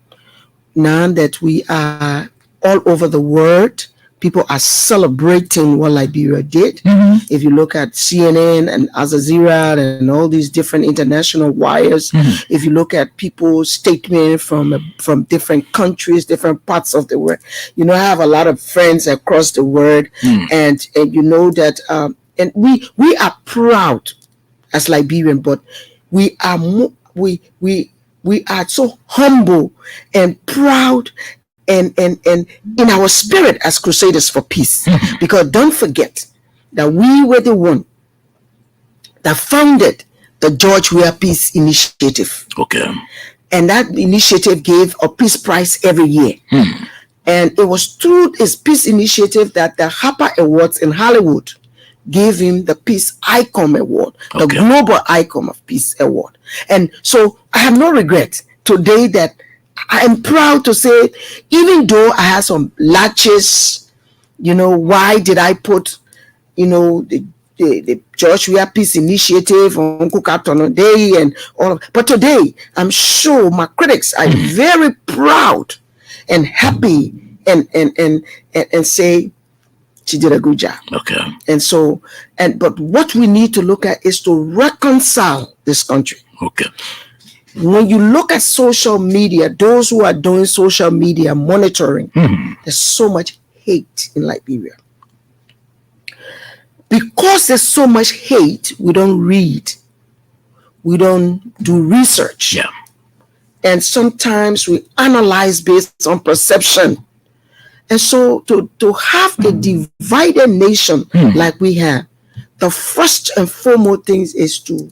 Now that we are all over the world, people are celebrating what Liberia did. If you look at CNN and Al Jazeera and all these different international wires, if you look at people's statements from different countries, different parts of the world, I have a lot of friends across the world, and you know that, and we are proud as Liberian, but we are we are so humble and proud and in our spirit as Crusaders for peace. Because don't forget that we were the one that founded the George Weah Peace Initiative. Okay. And that initiative gave a peace prize every year. And it was through this peace initiative that the Harper Awards in Hollywood gave him the Peace Icon Award, the Global Icon of Peace Award. And so I have no regret today that I am proud to say, even though I had some latches, why did I put, the George Weah Peace Initiative on Kukatono Day and all of, but today I'm sure my critics are very proud and happy and say she did a good job. Okay. And so, but what we need to look at is to reconcile this country. Okay. When you look at social media, those who are doing social media monitoring, there's so much hate in Liberia. Because there's so much hate, we don't read. We don't do research. Yeah. And sometimes we analyze based on perception. And so to have a divided nation like we have, the first and foremost thing is to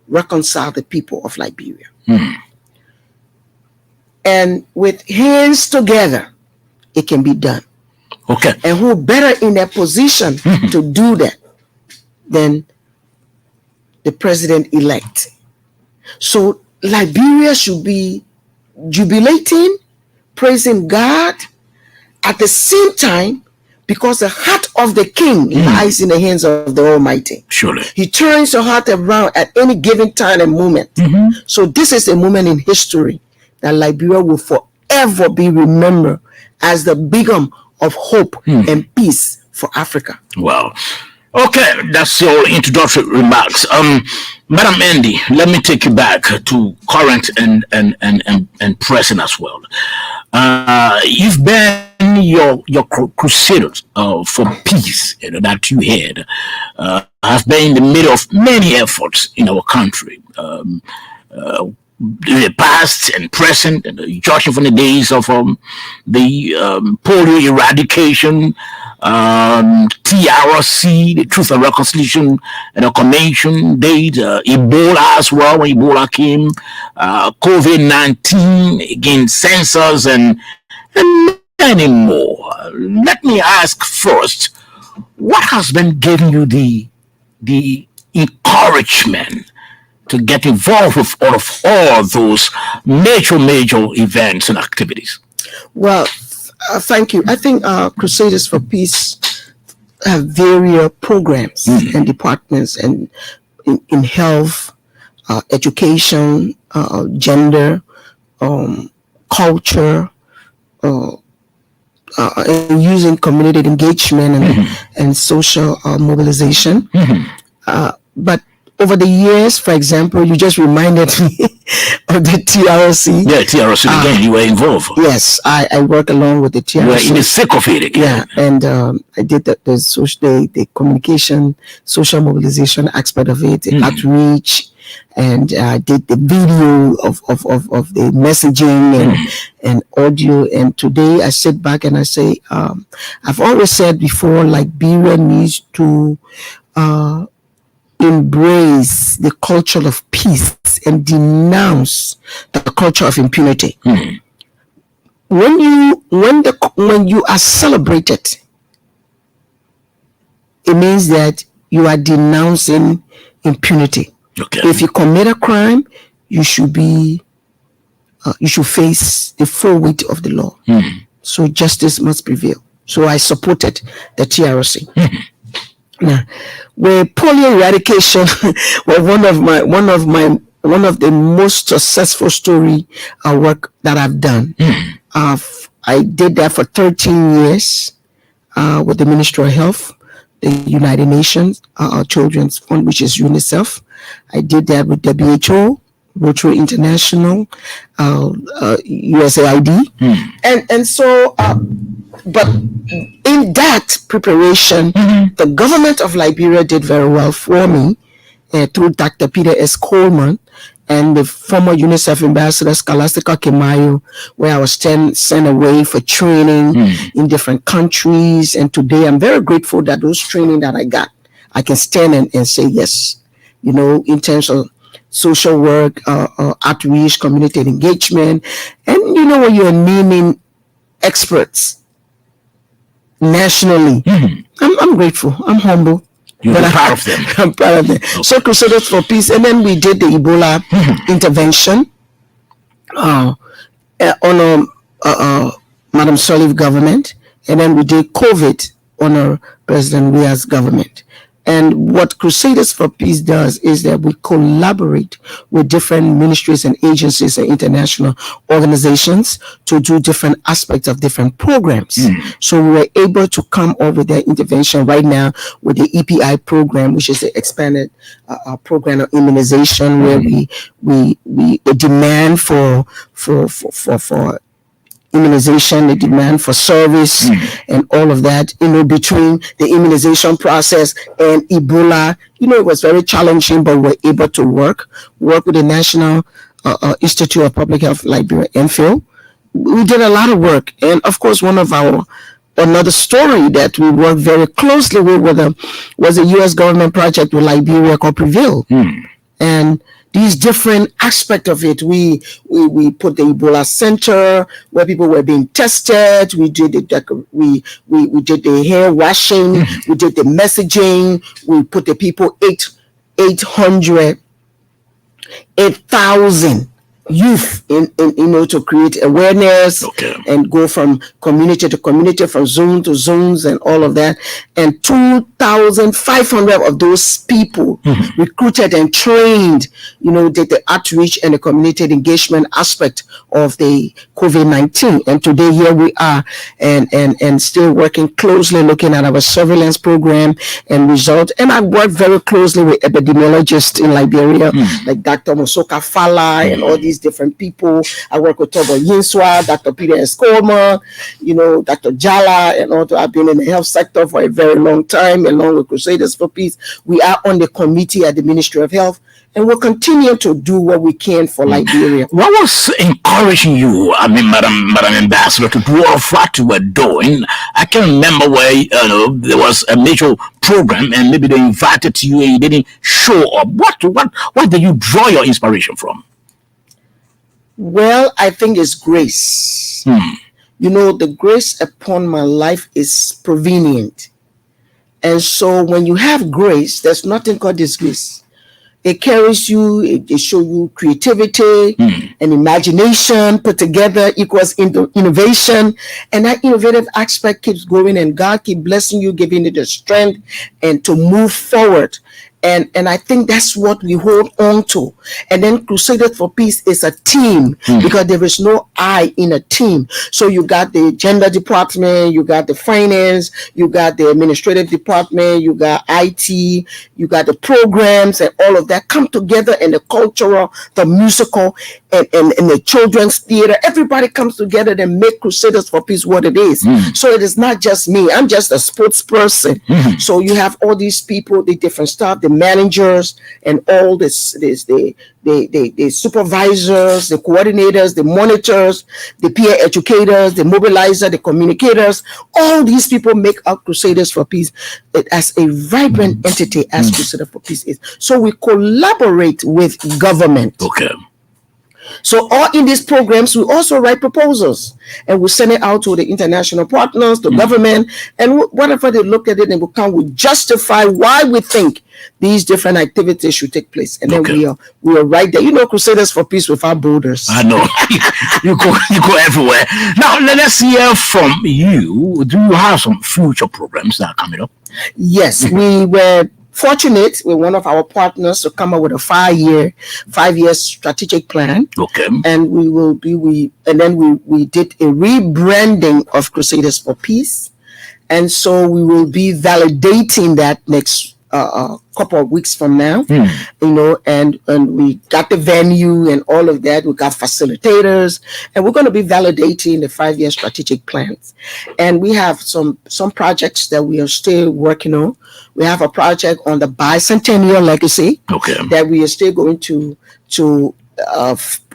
reconcile the people of Liberia. And with hands together, it can be done. Okay. And who better in a position to do that than the president-elect? So Liberia should be jubilating, praising God, at the same time, because the heart of the king lies in the hands of the Almighty. Surely. He turns the heart around at any given time and moment. So this is a moment in history that Liberia will forever be remembered as the beacon of hope and peace for Africa. Wow. Okay, that's your introductory remarks. Madam Andy, let me take you back to current and present as well. You've been your Crusaders for peace, that you had, have been in the middle of many efforts in our country. The past and present, and judging from the days of the polio eradication, TRC, the Truth and Reconciliation and a Convention date, Ebola as well, when Ebola came, COVID-19, again, census, and many more. Let me ask first, what has been giving you the encouragement to get involved with all those major events and activities? Well, thank you. I think Crusaders for Peace have various programs and departments, and in health, education, gender, culture, and using community engagement and social mobilization. But over the years, for example, you just reminded me of the TRC. Yeah, TRC again, you were involved. Yes, I work along with the TRC. You were in the thick of it again. Yeah, and I did the communication, social mobilization aspect of it, outreach, and I did the video of the messaging and audio. And today I sit back and I say, I've always said before, Liberia needs to embrace the culture of peace and denounce the culture of impunity. When you are celebrated, it means that you are denouncing impunity. Okay. If you commit a crime, you should face the full weight of the law. So justice must prevail. So I supported the TRC. Now, with polio eradication was one of the most successful story work that I've done. I did that for 13 years with the Ministry of Health, the United Nations Children's Fund, which is UNICEF. I did that with WHO, Rotary International, USAID, and so. But in that preparation, the government of Liberia did very well for me through Dr. Peter S. Coleman and the former UNICEF ambassador Scholastica Kemayo, where I was sent away for training in different countries. And today I'm very grateful that those training that I got, I can stand and say yes, in terms of social work, outreach, community engagement. And when you're naming experts nationally, I'm grateful. I'm humble. You're proud of them. I'm proud of them. Okay. So Crusaders for Peace, and then we did the Ebola intervention on Madam Solif government, and then we did COVID on our President Weah's government. And what Crusaders for Peace does is that we collaborate with different ministries and agencies and international organizations to do different aspects of different programs. So we were able to come up with that intervention right now with the EPI program, which is the expanded program of immunization, where we the demand for immunization, the demand for service, and all of that, between the immunization process and Ebola, it was very challenging, but we're able to work with the National Institute of Public Health, Liberia, MPhil. We did a lot of work, and of course, another story that we worked very closely with was a U.S. government project with Liberia called Prevail, and these different aspects of it. We put the Ebola Center where people were being tested. We did we did the hair washing. We did the messaging. We put the people 8,000 youth in to create awareness and go from community to community, from zone to zones, and all of that. And 2,500 of those people recruited and trained, did the outreach and the community engagement aspect of the COVID-19. And today here we are, and still working closely, looking at our surveillance program and result. And I work very closely with epidemiologists in Liberia, like Dr. Mosoka Fala and all these different people. I work with Togo Yinswa, Dr. Peter Escolma, Dr. Jala, and all. I've been in the health sector for a very long time, along with Crusaders for Peace. We are on the committee at the Ministry of Health, and we'll continue to do what we can for Liberia. What was encouraging you, Madam Ambassador, to do all of what you were doing? I can remember where there was a major program, and maybe they invited you and you didn't show up. What did you draw your inspiration from? Well, I think it's grace. The grace upon my life is prevenient. And so when you have grace, there's nothing called disgrace. It carries you, it shows you creativity and imagination put together equals innovation. And that innovative aspect keeps going, and God keeps blessing you, giving you the strength and to move forward. And I think that's what we hold on to. And then Crusaders for Peace is a team, because there is no I in a team. So you got the gender department, you got the finance, you got the administrative department, you got IT, you got the programs, and all of that come together, and the cultural, the musical, and the children's theater. Everybody comes together and make Crusaders for Peace what it is. So it is not just me. I'm just a spokesperson. So you have all these people, the different staff, the managers, and all the supervisors, the coordinators, the monitors, the peer educators, the mobilizer, the communicators. All these people make up Crusaders for Peace as a vibrant entity, as Crusaders for Peace is. So we collaborate with government. So all in these programs, we also write proposals, and we send it out to the international partners, the government, and whatever they look at it, and we come, we justify why we think these different activities should take place. And then we are right there. Crusaders for Peace without borders. I know. you go everywhere. Now let's hear from you. Do you have some future programs that are coming up? Yes, we were fortunate with one of our partners to come up with a 5-year strategic plan. And we did a rebranding of Crusaders for Peace, and so we will be validating that next couple of weeks from now. And we got the venue and all of that. We got facilitators, and we're going to be validating the 5-year strategic plans. And we have some projects that we are still working on. We have a project on the bicentennial legacy that we are still going to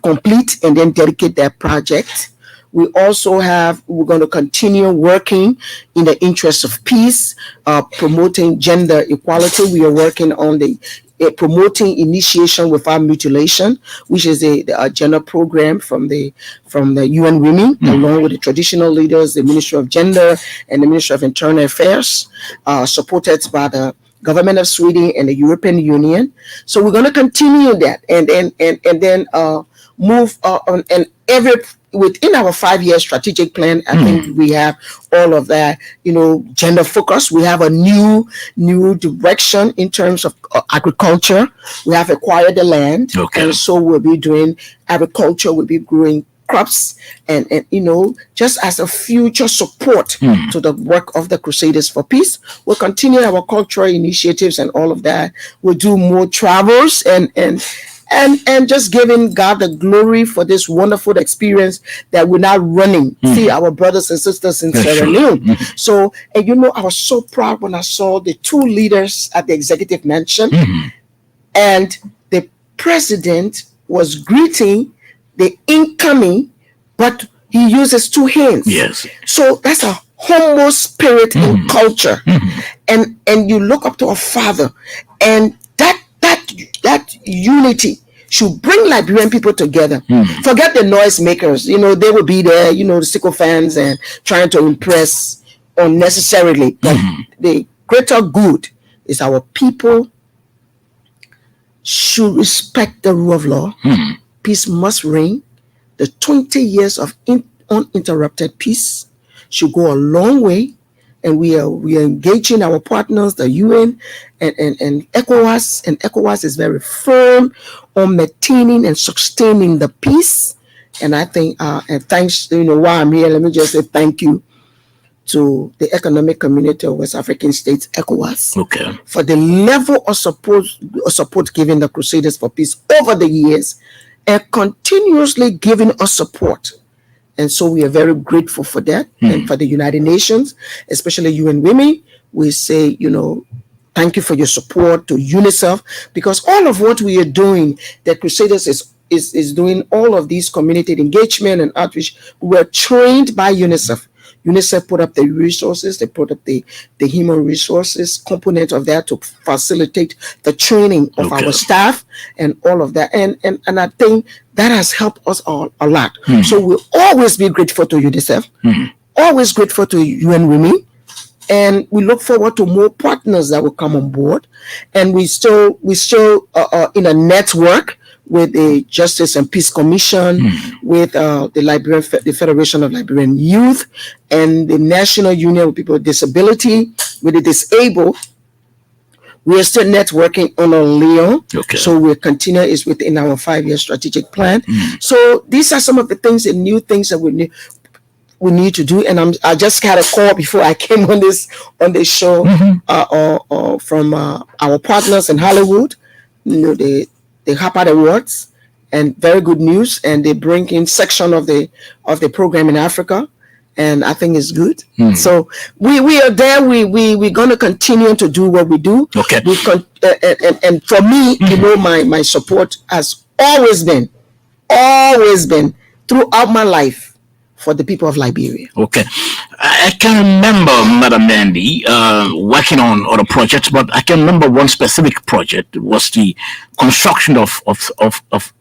complete and then dedicate that project. We also we're going to continue working in the interest of peace, promoting gender equality. We are working on promoting initiation without mutilation, which is a gender program from the UN Women, along with the traditional leaders, the Ministry of Gender and the Ministry of Internal Affairs, supported by the government of Sweden and the European Union. So we're going to continue that, and then move on, and within our 5-year strategic plan, I think we have all of that, gender focus. We have a new direction in terms of agriculture. We have acquired the land, and so we'll be doing agriculture. We'll be growing crops, and just as a future support to the work of the Crusaders for Peace. We'll continue our cultural initiatives and all of that. We'll do more travels and just giving God the glory for this wonderful experience that we're now running. See our brothers and sisters in Sierra Leone. So, and I was so proud when I saw the 2 leaders at the executive mansion, and the president was greeting the incoming, but he uses 2 hands. Yes. So that's a humble spirit and culture. And you look up to a father, and that unity should bring Liberian people together. Forget the noise makers. They will be there, the sycophants and trying to impress unnecessarily. But the greater good is our people should respect the rule of law. Peace must reign. The 20 years of uninterrupted peace should go a long way, and we are engaging our partners, the UN and ECOWAS, and ECOWAS is very firm on maintaining and sustaining the peace. And I think, and thanks, while I'm here, let me just say thank you to the Economic Community of West African States, ECOWAS, for the level of support given the Crusaders for Peace over the years, and continuously giving us support. And so we are very grateful for that. And for the United Nations, especially UN Women, we say, thank you for your support, to UNICEF, because all of what we are doing, the Crusaders is doing all of these community engagement and outreach. We were trained by UNICEF. UNICEF put up the resources, they put up the human resources component of that to facilitate the training of our staff and all of that. And I think that has helped us all a lot. So we'll always be grateful to UNICEF, always grateful to UN Women, and we look forward to more partners that will come on board. And we still in a network with the Justice and Peace Commission, with the Federation of Liberian Youth, and the National Union of People with Disability, with the disabled. We are still networking on Leon. So we'll continue. Is within our 5-year strategic plan. So these are some of the things and new things that we need to do. And I just got a call before I came on this show from our partners in Hollywood. The Harper Awards, and very good news, and they bring in section of the program in Africa, and I think it's good. So we are there. We're going to continue to do what we do. And for me, my support has always been throughout my life for the people of Liberia. I can remember, Madam Mandy, working on other projects, but I can remember one specific project. It was the construction of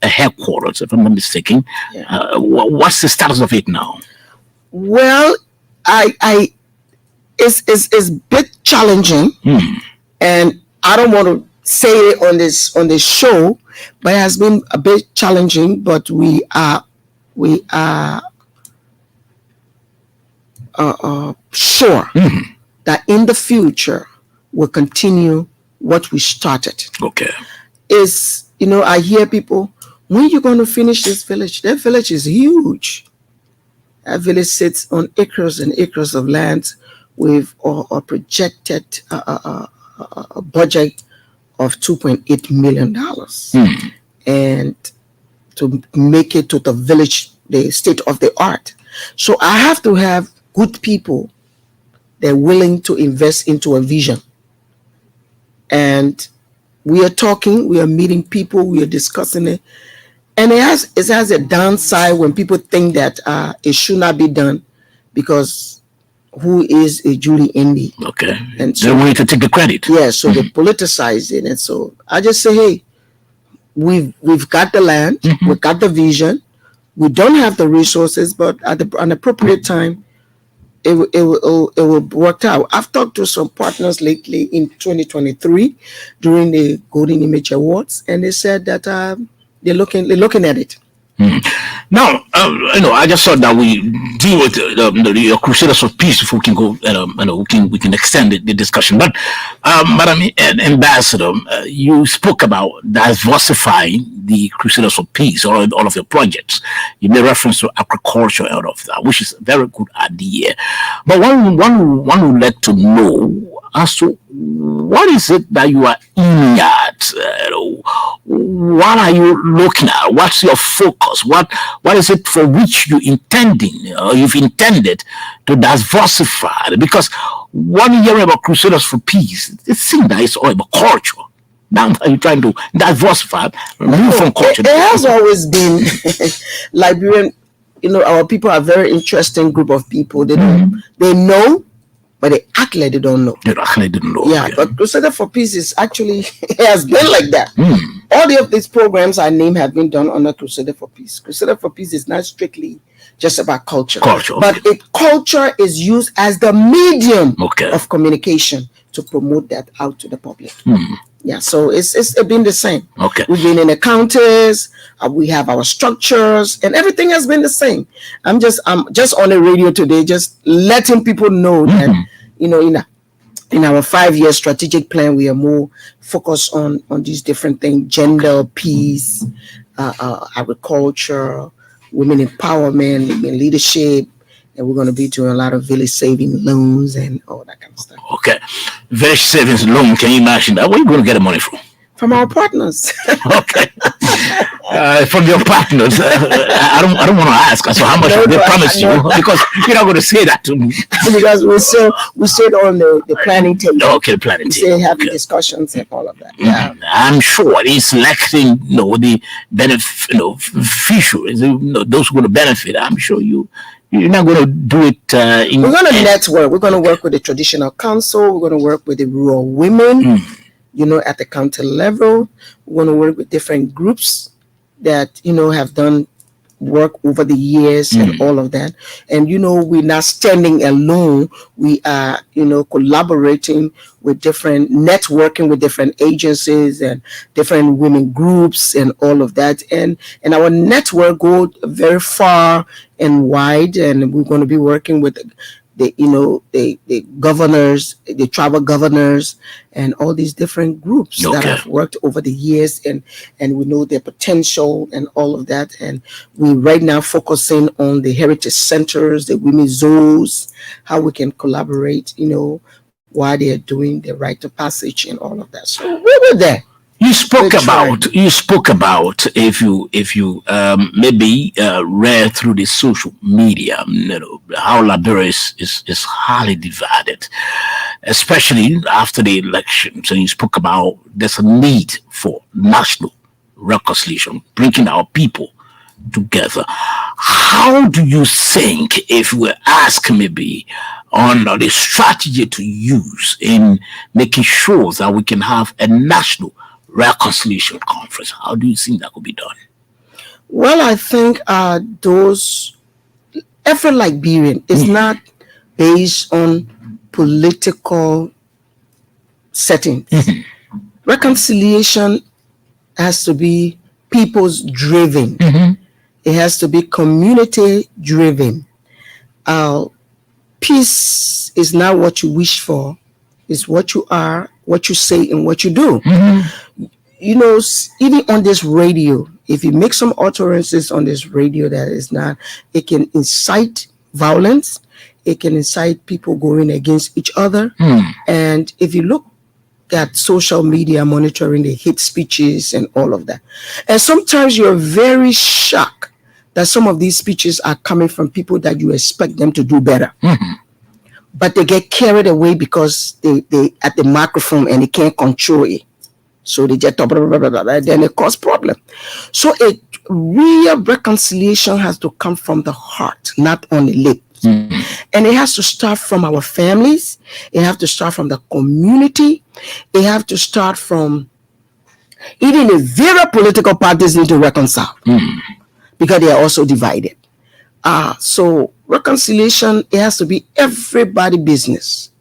a headquarters, if I'm not mistaken. What's the status of it now? Well, it's a bit challenging, and I don't want to say it on this show, but it has been a bit challenging. But we are sure that in the future we'll continue what we started. I hear people, when are you going to finish this village? That village is huge. That village sits on acres and acres of land with a projected budget of $2.8 million. And to make it to the village, the state of the art. So I have to have good people that are willing to invest into a vision. And we are meeting people, we are discussing it. And it has a downside when people think that it should not be done, because who is a Julie Indy? And so they want to take the credit. So they politicize it. And so I just say, hey, we've got the land, we've got the vision, we don't have the resources, but at an appropriate time, it will work out. I've talked to some partners lately in 2023 during the Golden Image Awards, and they said that they're looking at it. Now, I just thought that we deal with your Crusaders of Peace if we can go, we can extend the discussion. But, Madam Ambassador, you spoke about diversifying the Crusaders of Peace, or all of your projects. You made reference to agriculture out of that, which is a very good idea. But one would like to know as to what is it that you are aiming at? What are you looking at? What's your focus? What is it for which you've intended to diversify? Because when you hear about Crusaders for Peace, it seems that it's all about culture. Now you're trying to diversify, move from culture. It has always been Liberian. Our people are a very interesting group of people. They know, but they act like they don't know. They didn't know. Yeah, but Crusader for Peace is actually has been like that. All of these programs I name have been done under Crusader for Peace. Crusader for Peace is not strictly just about culture, but culture is used as the medium of communication to promote that out to the public. Yeah, so it's been the same. We've been in the counties, we have our structures, and everything has been the same. I'm just on the radio today, just letting people know that in our 5-year strategic plan, we are more focused on these different things: gender, peace, agriculture, women empowerment, women leadership. And we're going to be doing a lot of village saving loans and all that kind of stuff. Village savings loan. Can you imagine that? Where are you going to get the money from? From our partners. From your partners. I don't want to ask. So how much they promise you? Because you're not going to say that to me. Because we sit on the planning table. Planning table. We having discussions and all of that. Yeah. I'm sure in selecting the beneficiaries, those who are going to benefit. I'm sure you're not going to do it. We're going to network. We're going to work with the traditional council. We're going to work with the rural women, at the county level. We're going to work with different groups that, have done work over the years and all of that. And, we're not standing alone. We are, collaborating with networking with different agencies and different women groups and all of that. And our network goes very far and wide. And we're going to be working with the governors, the tribal governors, and all these different groups that have worked over the years, and we know their potential and all of that. And we right now focusing on the heritage centers, the women's zones, how we can collaborate, while they are doing the rite of passage and all of that. So we were there. You spoke about if you maybe read through the social media, how Liberia is highly divided, especially after the elections. And you spoke about there's a need for national reconciliation, bringing our people together. How do you think, if we ask maybe on the strategy to use in making sure that we can have a national reconciliation conference, how do you think that could be done? Well, I think every Liberian is not based on political settings. Reconciliation has to be people's driven. It has to be community driven. Peace is not what you wish for, it's what you are, what you say, and what you do. Even on this radio, if you make some utterances on this radio that is not, it can incite violence, it can incite people going against each other. And if you look at social media, monitoring the hate speeches and all of that, and sometimes you're very shocked that some of these speeches are coming from people that you expect them to do better. But they get carried away because they at the microphone and they can't control it. So they just blah, blah, blah, blah, blah, then it causes problem. So a real reconciliation has to come from the heart, not on the lips. And it has to start from our families. It has to start from the community. It has to start from even the very political parties need to reconcile because they are also divided. So reconciliation, it has to be everybody business.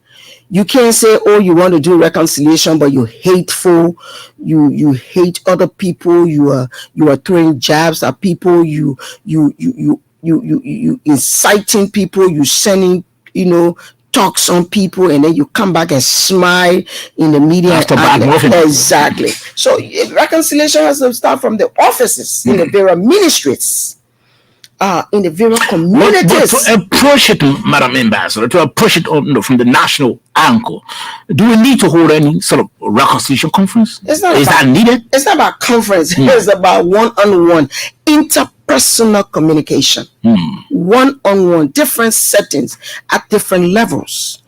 You can't say, oh, you want to do reconciliation, but you're hateful. You hate other people. You are throwing jabs at people. You inciting people. You sending, talks on people, and then you come back and smile in the media. Exactly. So reconciliation has to start from the offices, in the various ministries, in the various communities. But to approach it, Madam Ambassador, to approach it from the national angle, do we need to hold any sort of reconciliation conference? Is that needed? It's not about conference. It's about one-on-one interpersonal communication. One-on-one, different settings at different levels.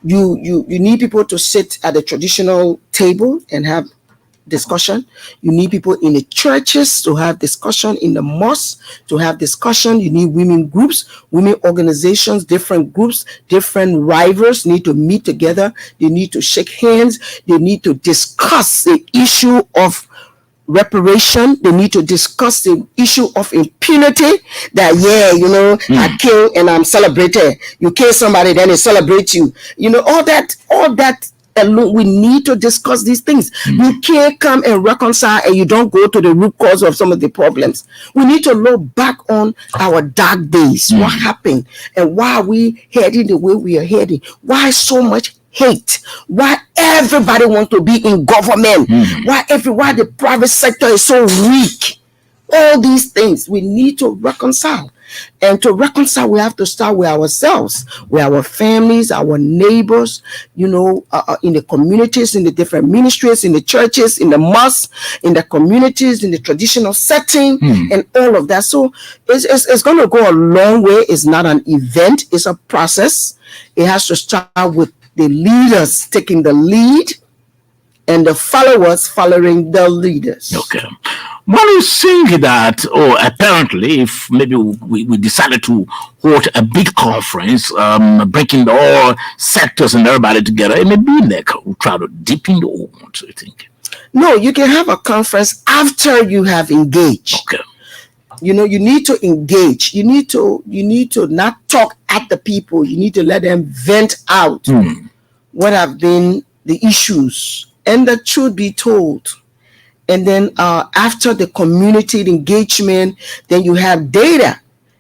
You need people to sit at the traditional table and have discussion. You need people in the churches to have discussion, in the mosque to have discussion. You need women groups, women organizations, different groups, different rivals need to meet together. They need to shake hands. They need to discuss the issue of reparation. They need to discuss the issue of impunity, that I kill and I'm celebrated. You kill somebody, then they celebrate you. All that alone, we need to discuss these things. You can't come and reconcile and you don't go to the root cause of some of the problems. We need to look back on our dark days. What happened and why are we heading the way we are heading? Why so much hate? Why everybody wants to be in government? Why the private sector is so weak? All these things we need to reconcile. And to reconcile, we have to start with ourselves, with our families, our neighbors, in the communities, in the different ministries, in the churches, in the mosques, in the communities, in the traditional setting, and all of that. So it's going to go a long way. It's not an event. It's a process. It has to start with the leaders taking the lead and the followers following the leaders. Okay. One is saying that, apparently, if maybe we decided to hold a big conference, breaking all sectors and everybody together, it may be like we try to dip in the old, so you think? No, you can have a conference after you have engaged. Okay. You need to engage. You need to not talk at the people. You need to let them vent out what have been the issues, and the truth be told. And then after the community engagement, then you have data.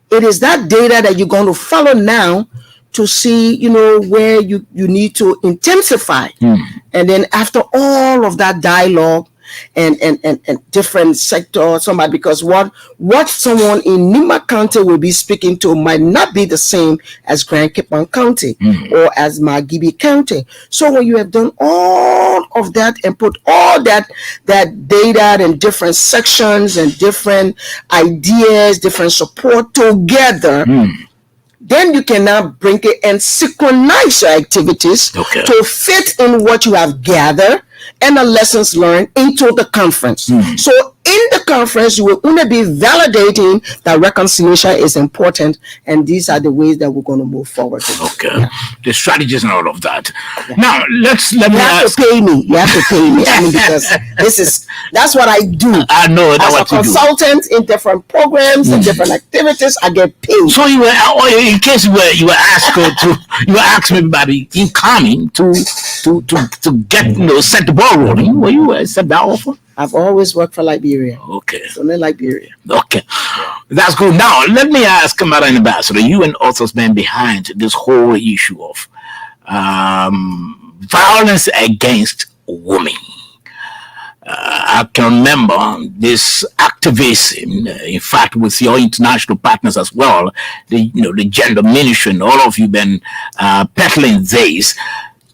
It is that data that you're going to follow now to see, where you need to intensify. And then after all of that dialogue and different sectors, because what someone in Nima County will be speaking to might not be the same as Grand Cape County or as Margibi County. So when you have done all of that and put all that data and different sections and different ideas, different support together, then you can now bring it and synchronize your activities to fit in what you have gathered and the lessons learned into the conference. So in the conference, you will only be validating that reconciliation is important, and these are the ways that we're going to move forward. Okay. The strategies and all of that. Now, let me ask. You have to pay me. I mean, because that's what I do. I know that's as a consultant in different programs and different activities. I get paid. So you were, in case you were asked maybe incoming to get set the ball rolling. Were you accept that offer? I've always worked for Liberia. Okay. So in Liberia. Okay. That's good. Now, let me ask Madam Ambassador, you and others been behind this whole issue of violence against women. I can remember this activism, in fact, with your international partners as well, the gender ministry, and all of you been peddling this.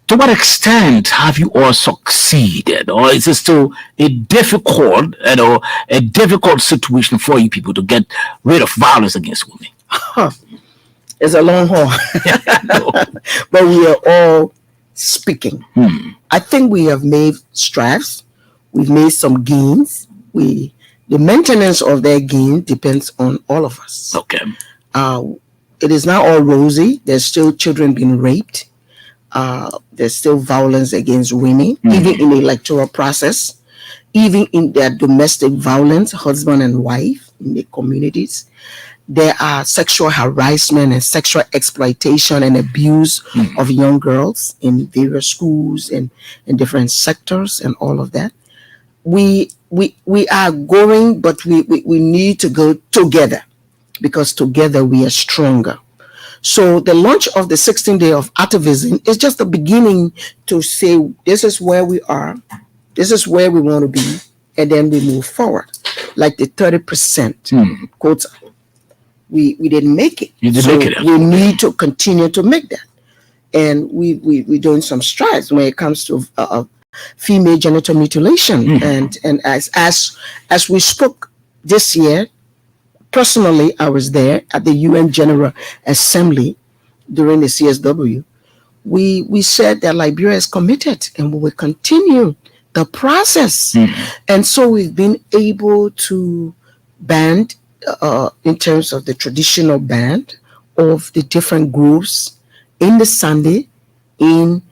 To what extent have you all succeeded, or is it still a difficult situation for you people to get rid of violence against women? It's a long haul, but we are all speaking. I think we have made strides. We've made some gains. The maintenance of that gain depends on all of us. Okay. It is not all rosy. There's still children being raped. There's still violence against women, even in the electoral process, even in their domestic violence, husband and wife in the communities. there are sexual harassment and sexual exploitation and abuse of young girls in various schools and in different sectors and all of that. We are going, but we need to go together, because together we are stronger. So the launch of the 16th day of activism is just the beginning to say, this is where we are, this is where we want to be, and then we move forward. Like the 30% quota. We didn't make it. You didn't make it. We need to continue to make that. And we're doing some strides when it comes to female genital mutilation. And as we spoke this year, personally, I was there at the UN General Assembly during the CSW. We said that Liberia is committed and we will continue the process. And so we've been able to band in terms of the traditional band of the different groups in the Sunday in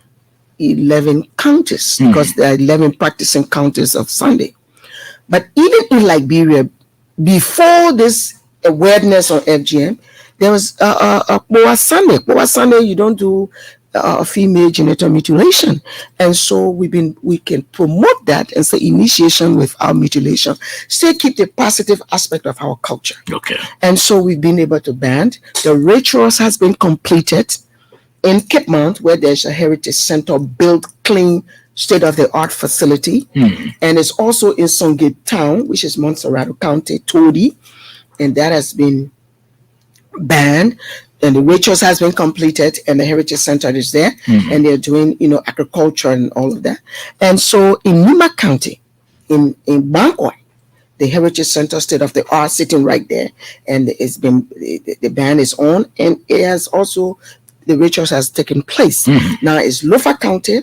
11 counties, because there are 11 practicing counties of Sunday. But even in Liberia, before this awareness on FGM, there was a Poa Sunday. Poa Sunday, you don't do female genital mutilation, and so we can promote that and say initiation without mutilation. Still keep the positive aspect of our culture. Okay. And so we've been able to band. The rituals has been completed in Cape Mount, where there's a heritage center built clean, state-of-the-art facility, and it's also in Songate Town, which is Montserrat County, Todi, and that has been banned. And the rituals has been completed, and the heritage center is there, and they're doing, agriculture and all of that. And so in Nima County, in Bankwai, the heritage center, state of the art, sitting right there, and it's been the ban is on, and it has also the rituals has taken place. Now it's Lofa County,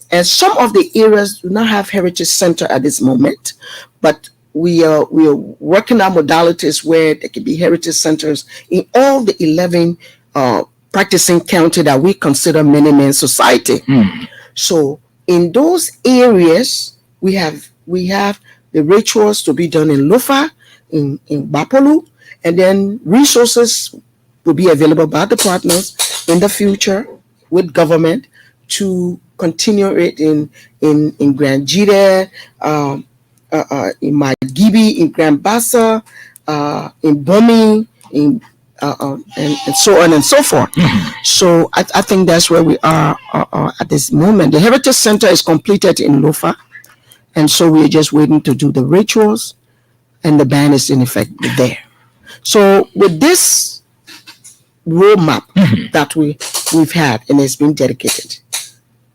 and some of the areas do not have heritage center at this moment, but we are working on modalities where there can be heritage centers in all the 11 practicing county that we consider mini-man society. So in those areas, we have the rituals to be done in Lofa, in Bapolu, and then resources will be available by the partners in the future with government to continue it in Grand Jide, in Magibi, in Grand Bassa, in Bomi, and so on and so forth. So I think that's where we are at this moment. The Heritage Center is completed in Lofa, and so we're just waiting to do the rituals, and the ban is in effect there. So with this roadmap that we've had and it's been dedicated,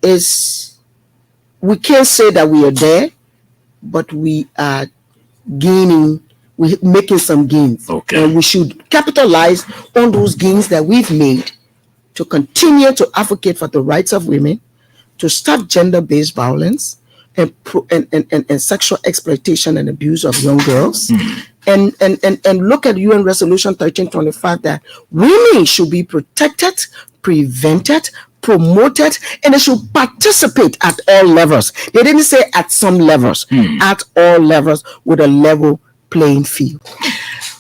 we can't say that we are there, but we are gaining, we're making some gains. Okay. And we should capitalize on those gains that we've made to continue to advocate for the rights of women, to stop gender-based violence and sexual exploitation and abuse of young girls. And look at UN Resolution 1325 that women should be protected, prevented, promoted, and they should participate at all levels. They didn't say at some levels, at all levels with a level playing field.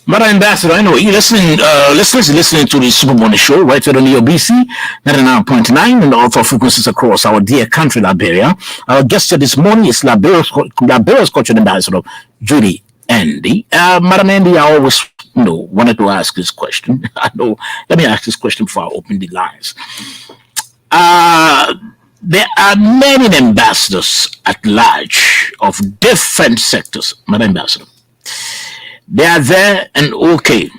Madam Ambassador, I know you're listening to the Super Morning Show right here on ELBC 99.9 and all four frequencies across our dear country, Liberia. Our guest here this morning is Liberia's Cultural Ambassador, Judy Andy. Madam Andy, I always wanted to ask this question. Let me ask this question before I open the lines. There are many ambassadors at large of different sectors, Madam Ambassador. They are there and okay.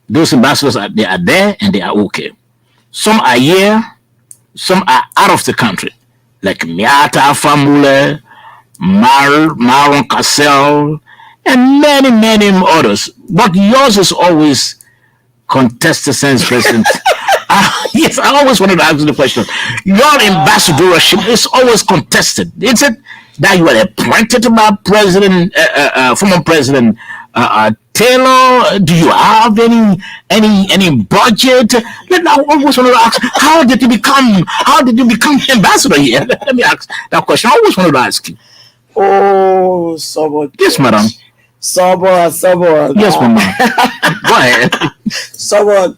Those ambassadors they are there and they are okay. Some are here, some are out of the country, like Miata Famule, Maron Cassell, and many, many others. But yours is always contested since president. Yes, I always wanted to ask you the question. Your ambassadorship is always contested. Is it that you are appointed by former President Taylor? Do you have any budget? I always wanted to ask, how did you become ambassador here? Let me ask that question. I always wanted to ask you. Oh, so much. Yes, madam. Someone. Yes, Mama. Go ahead. Someone.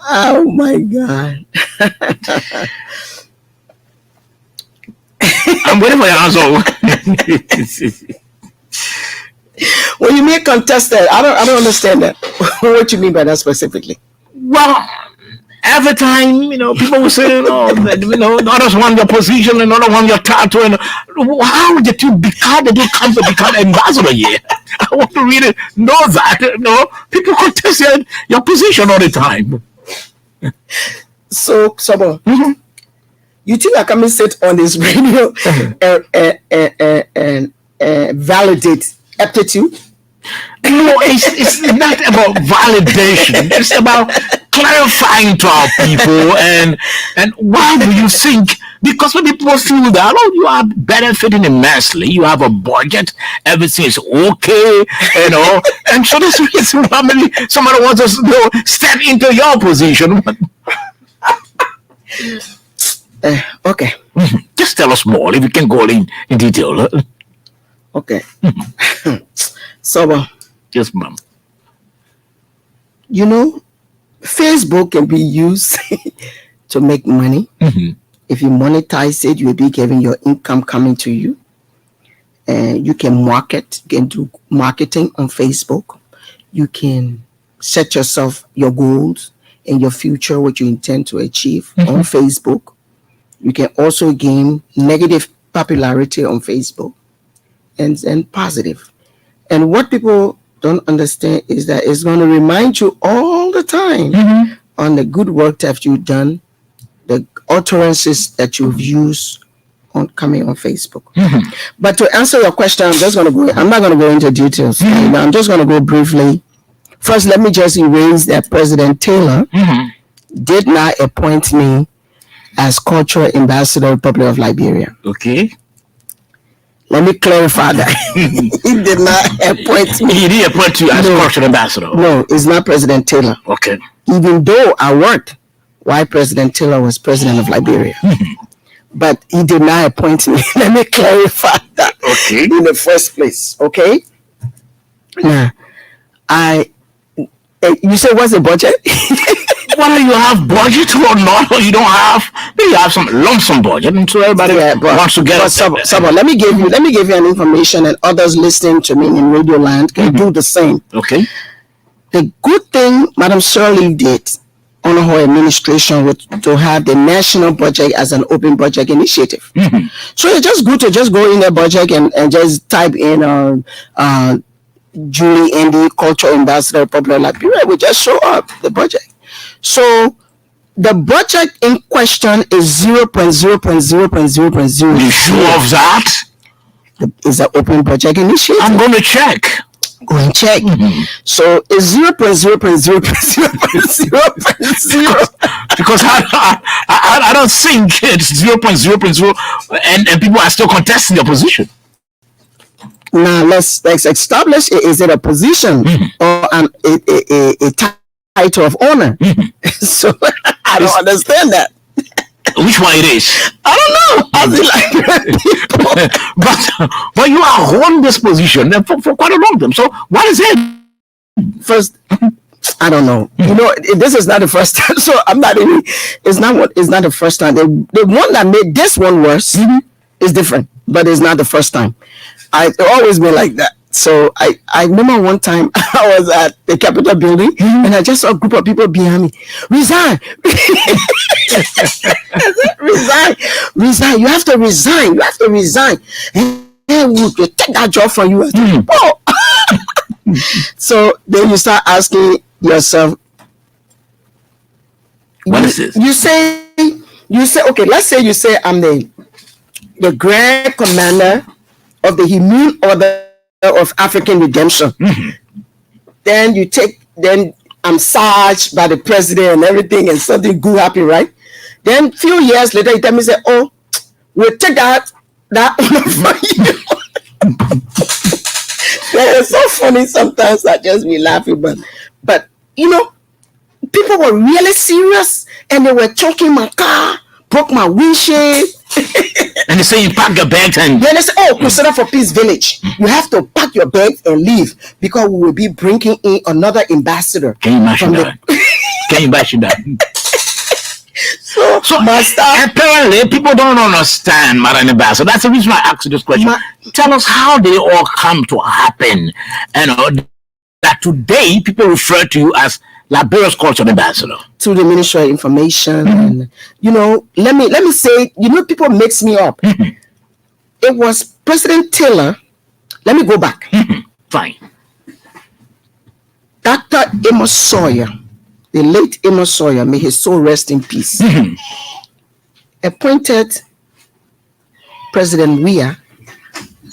Oh my God. I'm waiting for your answer. When you mean contested, I don't understand that. What you mean by that specifically? Well, every time, people will say, others want your position and others want your title. And how did you come to become ambassador here? I want to really know that. People contest your position all the time. So, Sabo, you think I can sit on this radio and validate aptitude? No, it's not about validation. It's about clarifying to our people and why do you think? Because when people feel that, you are benefiting immensely, you have a budget, everything is okay, and so that's the reason why maybe somebody wants us to step into your position. Okay. Just tell us more if you can go in detail. Okay. So, yes, ma'am. Facebook can be used to make money. If you monetize it, you will be getting your income coming to you. And you can market. You can do marketing on Facebook. You can set yourself your goals and your future, what you intend to achieve on Facebook. You can also gain negative popularity on Facebook and positive. And what people don't understand is that it's going to remind you all the time on the good work that you've done, the utterances that you've used on coming on Facebook. But to answer your question, I'm not going to go into details. I'm just going to go briefly. First, let me just erase that President Taylor did not appoint me as cultural ambassador of the Republic of Liberia. Okay. Let me clarify that. He did not appoint me. He didn't appoint you as cultural ambassador. No, it's not President Taylor. Okay. Even though I worked while President Taylor was president of Liberia. But he did not appoint me. Let me clarify that in the first place. Okay? Now, you say what's the budget? Whether you have budget or not, or you don't have, maybe you have some lump sum budget, and so everybody wants to get it. Let me give you an information, and others listening to me in Radio Land can do the same. Okay. The good thing Madam Shirley did under her administration was to have the national budget as an open budget initiative. So it's just good to just go in the budget and just type in Julie Andy, Cultural Ambassador, Republic of Liberia. We just show up the budget. So the budget in question is 0.0.0.0.0. You sure of that? It's an open budget initiative. I'm going to check. Go and check. So it's 0.0.0.0.0. Because I don't think it's 0.0.0 and people are still contesting your position. Now let's establish, is it a position or a title of honor? So I don't understand that. Which one it is? I don't know. I feel like but you are holding this position for quite a long time. So what is it? First, I don't know. This is not the first time. So I'm not even. It's not the first time. The one that made this one worse is different, but it's not the first time. I've always been like that. So I remember one time I was at the Capitol building and I just saw a group of people behind me. Resign. Resign. You have to resign. And we'll take that job from you. So then you start asking yourself, what is this? You say, okay, let's say you say I'm the Grand Commander of the Immune Order of African Redemption. Then I'm charged by the president and everything, and something good happened, right? Then a few years later, you tell me, say, oh, we'll take that honor from you. It's so funny sometimes. I just be laughing, but people were really serious, and they were choking my car, broke my windshield. And they say you pack your bags and then they say, oh, Crusader for Peace Village, you have to pack your bags and leave because we will be bringing in another ambassador. Can you imagine that? Can you imagine that? So Master, apparently people don't understand, Madam Ambassador. That's the reason I asked you this question. Tell us how they all come to happen, and that today people refer to you as Liberia's cultural ambassador. To the Ministry of Information, and let me say, people mix me up. It was President Taylor. Let me go back. Fine. Dr. Amos Sawyer, the late Amos Sawyer, may his soul rest in peace, appointed President Weah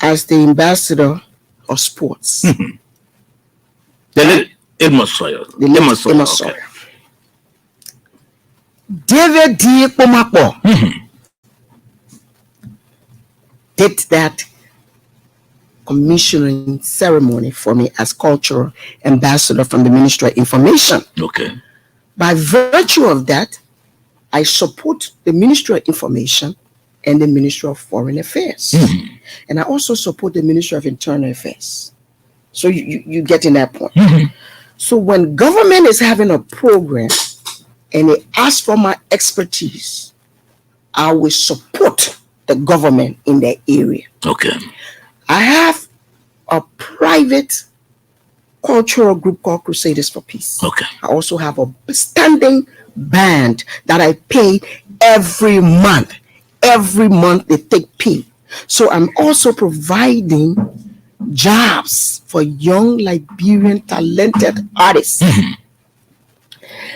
as the ambassador of sports. The late Amos Sawyer. Amos Sawyer. David D. Pomapo did that commissioning ceremony for me as cultural ambassador from the Ministry of Information. Okay. By virtue of that, I support the Ministry of Information and the Ministry of Foreign Affairs. And I also support the Ministry of Internal Affairs. So you get in that point. So when government is having a program and they ask for my expertise, I will support the government in that area. Okay. I have a private cultural group called Crusaders for Peace. Okay. I also have a standing band that I pay every month. Every month they take pay. So I'm also providing jobs for young Liberian talented artists.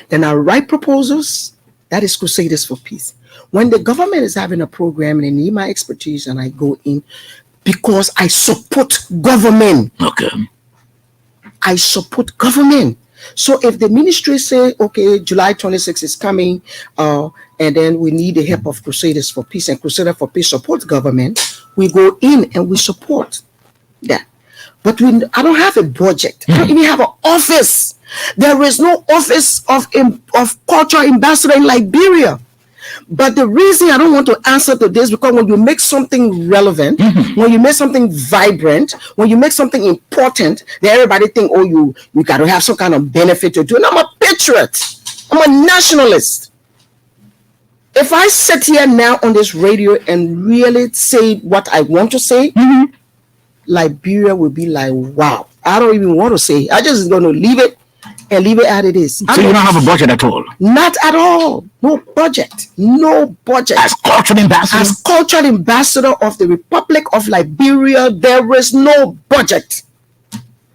Then I write proposals. That is Crusaders for Peace. When the government is having a program and they need my expertise, and I go in because I support government. Okay. I support government. So if the ministry say, okay, July 26th is coming, and then we need the help of Crusaders for Peace, and Crusader for Peace supports government, we go in and we support that. But I don't have a budget. I don't even have an office. There is no office of cultural ambassador in Liberia. But the reason I don't want to answer to this, because when you make something relevant, when you make something vibrant, when you make something important, then everybody think, oh, you got to have some kind of benefit to do. And I'm a patriot. I'm a nationalist. If I sit here now on this radio and really say what I want to say, Liberia will be like, wow. I don't even want to say. I just going to leave it and leave it as it is. So you don't have a budget at all? Not at all. No budget. No budget. As cultural ambassador? As cultural ambassador of the Republic of Liberia, there is no budget.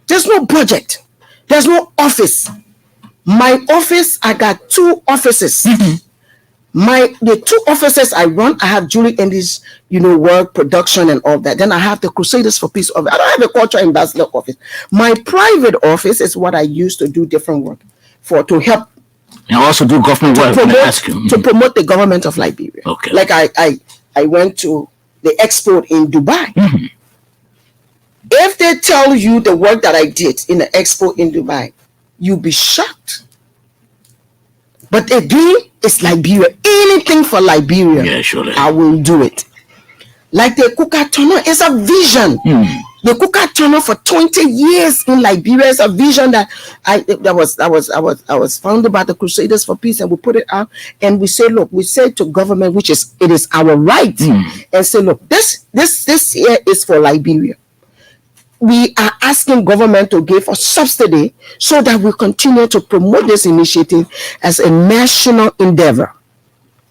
There's no budget. There's no office. My office, I got 2 offices. The 2 offices I run, I have Julie Endy's, work, production, and all that. Then I have the Crusaders for Peace office. I don't have a cultural ambassador office. My private office is what I use to do different work to help. And also do government work. To promote the government of Liberia. Okay. Like I went to the expo in Dubai. If they tell you the work that I did in the expo in Dubai, you'll be shocked. But again, it's Liberia. Anything for Liberia, yeah, surely. I will do it. Like the Kuka Tunnel is a vision. The Kuka Tunnel for 20 years in Liberia is a vision that was founded by the Crusaders for Peace, and we put it out and we say, look, we say to government, it is our right, and say, look, this here is for Liberia. We are asking government to give a subsidy so that we continue to promote this initiative as a national endeavor.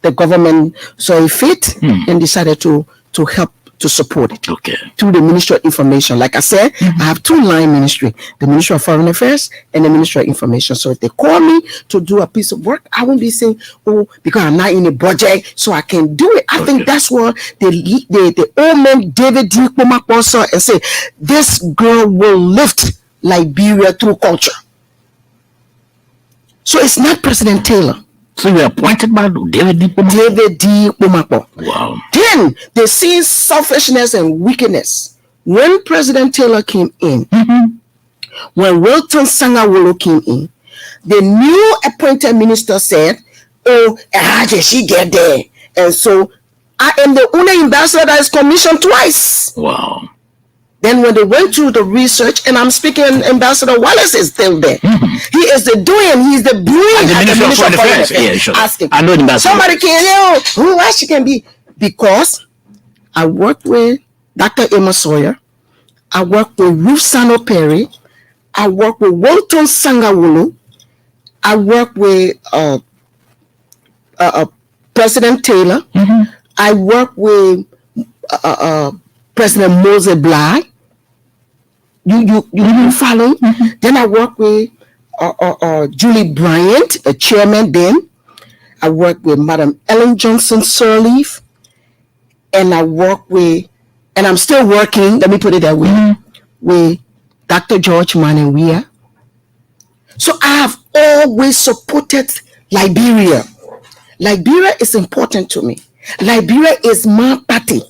The government saw a fit and decided to help to support it. Okay. Through the Ministry of Information. Like I said, I have 2 line ministry, the Ministry of Foreign Affairs and the Ministry of Information. So if they call me to do a piece of work, I won't be saying, oh, because I'm not in a budget, so I can do it. I think that's what the old man David D. Pomapo saw and said, this girl will lift Liberia through culture. So it's not President Taylor. So you were appointed by David D. Pomapo? David D. Pomapo. Wow. Then they see selfishness and wickedness. When President Taylor came in, when Wilton Sangawolo came in, the new appointed minister said, oh, how did she get there? And so I am the only ambassador that is commissioned twice. Wow. Then when they went through the research, and I'm speaking, Ambassador Wallace is still there. He is the doing, he's the brain at the Ministry of Foreign Affairs. Yeah, sure. Asking. I know the ambassador. Somebody can, who else she can be? Because I work with Dr. Emma Sawyer. I work with Ruth Sano Perry. I work with Walton Sangawulu. I work with President Taylor. I work with President Moses Bly. You follow? Then I work with Julie Bryant, the chairman then. I work with Madam Ellen Johnson Sirleaf. And I work with, and I'm still working, let me put it that way, with Dr. George Manewia. So I have always supported Liberia. Liberia is important to me. Liberia is my party.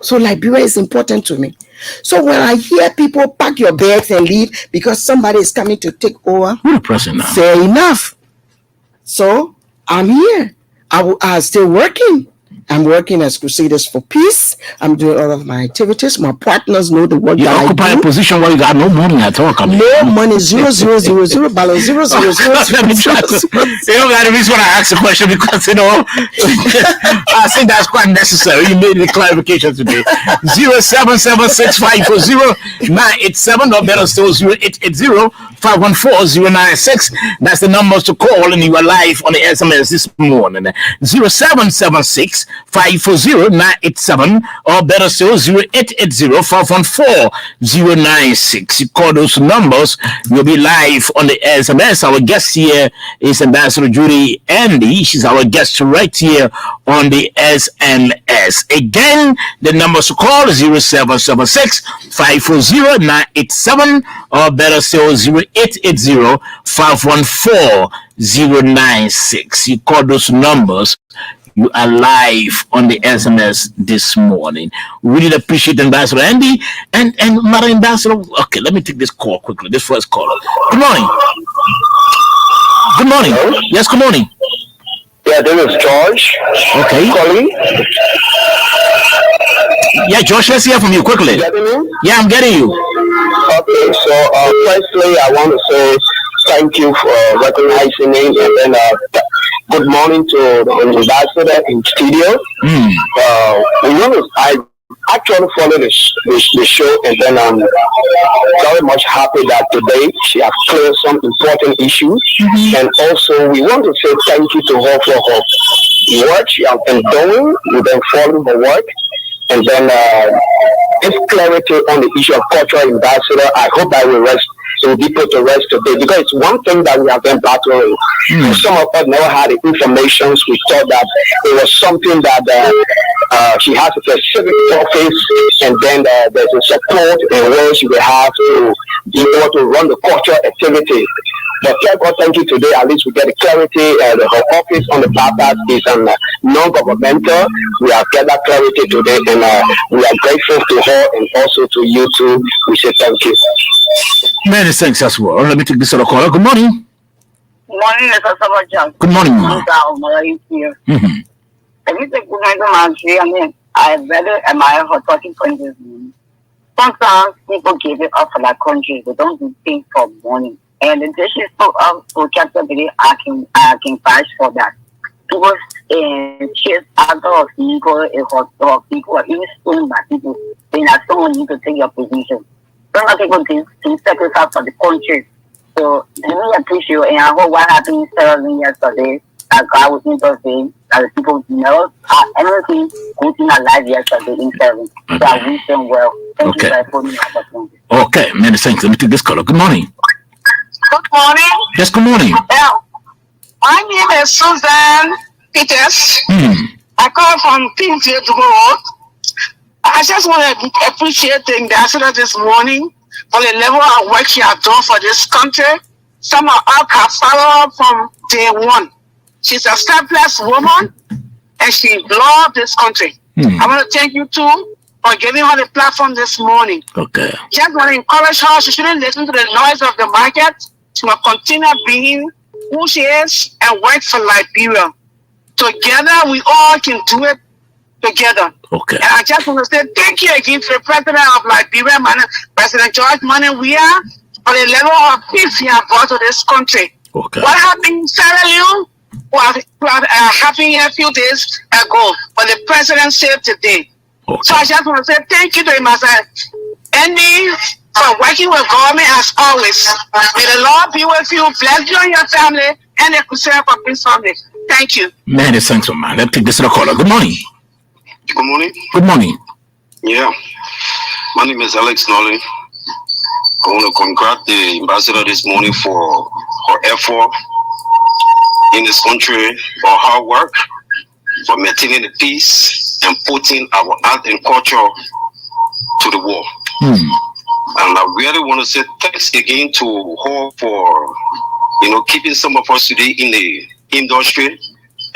So Liberia is important to me. So when I hear people pack your bags and leave because somebody is coming to take over, fair enough. So I'm here. I'm still working. I'm working as Crusaders for Peace. I'm doing all of my activities. My partners know the work you that I do. You occupy a position where you got no money at all. No money, 0, 0, 0, 0, balance 0, 0, 0, 0. You know, the reason why I asked the question because, you know, I think that's quite necessary. You made the clarification today. 0776540-987 or better still 0880-514-096. That's the numbers to call and you are live on the SMS this morning. 0776-540-987 or better still 0880-514-096. You call those numbers, you'll be live on the SMS. Our guest here is Ambassador Judy Andy. She's our guest right here on the SMS. Again, the numbers to call is 0776-540-987 or better still 0880-514-096. You call those numbers. You are live on the SMS this morning. Really appreciate Ambassador Andy and Madam Ambassador. Okay, let me take this call quickly. This first caller. Good morning. Good morning. Hello? Yes, good morning. Yeah, this is George. Okay. Calling. Yeah, George, let's hear from you quickly. Getting me? Yeah, I'm getting you. Okay, so firstly, I want to say thank you for recognizing me, and then good morning to the ambassador in studio. I actually follow the show, and then I'm very much happy that today she has cleared some important issues. And also, we want to say thank you to her for her work she has been doing. We've been following her work. And then this clarity on the issue of cultural ambassador, I hope that will rest. So be put to rest today, because it's one thing that we have been battling. Some of us never had the information. We thought that it was something that she has a specific office, and then there's a support and where she will have to be able to run the cultural activity. But thank you today. At least we get the clarity. Her office on the bypass is non-governmental. We have get that clarity today, and we are grateful to her and also to you too. We say thank you. Many thanks as well. Let me take this other caller. Good morning. Good morning, Mr. Sabajan. Good morning, ma'am. I really admire her talking points. Sometimes people give it up for their country. They don't do things for money. And the dish is so up for capability, I can vouch for that. People chase other people, people are even stolen by people. Then someone need to take your position. Some people can sacrifice for the country. So I really appreciate you, and I hope what happened yesterday, that God was intervening, that the people know everything going in our life yesterday in heaven. So I wish them well. Thank you for putting me on the phone. Okay, many thanks. Let me take this caller. Good morning. Good morning. Yes, good morning. My name is Susan Peters. I call from Pinfield Road. I just want to appreciate the ambassador this morning for the level of work she has done for this country. Some of us have followed from day one. She's a selfless woman, and she loves this country. I want to thank you too for giving her the platform this morning. Okay. Just want to encourage her. She shouldn't listen to the noise of the market. She will continue being who she is and work for Liberia. Together, we all can do it. together. Okay. And I just want to say thank you again to the President of Liberia, President George Weah, for the level of peace he has brought to this country. Okay. What happened in Sierra Leone happened a few days ago, but the President said today. Okay. So I just want to say thank you to Master Andy for working with government as always. May the Lord be with you, bless you and your family, and the Crusaders for Peace family. Thank you. Many thanks, man. Let's take this caller. Good morning. Good morning. Good morning. Yeah. My name is Alex Nolly. I want to congratulate the ambassador this morning for her effort in this country, for hard work, for maintaining the peace and putting our art and culture to the war. And I really want to say thanks again to her for, keeping some of us today in the industry.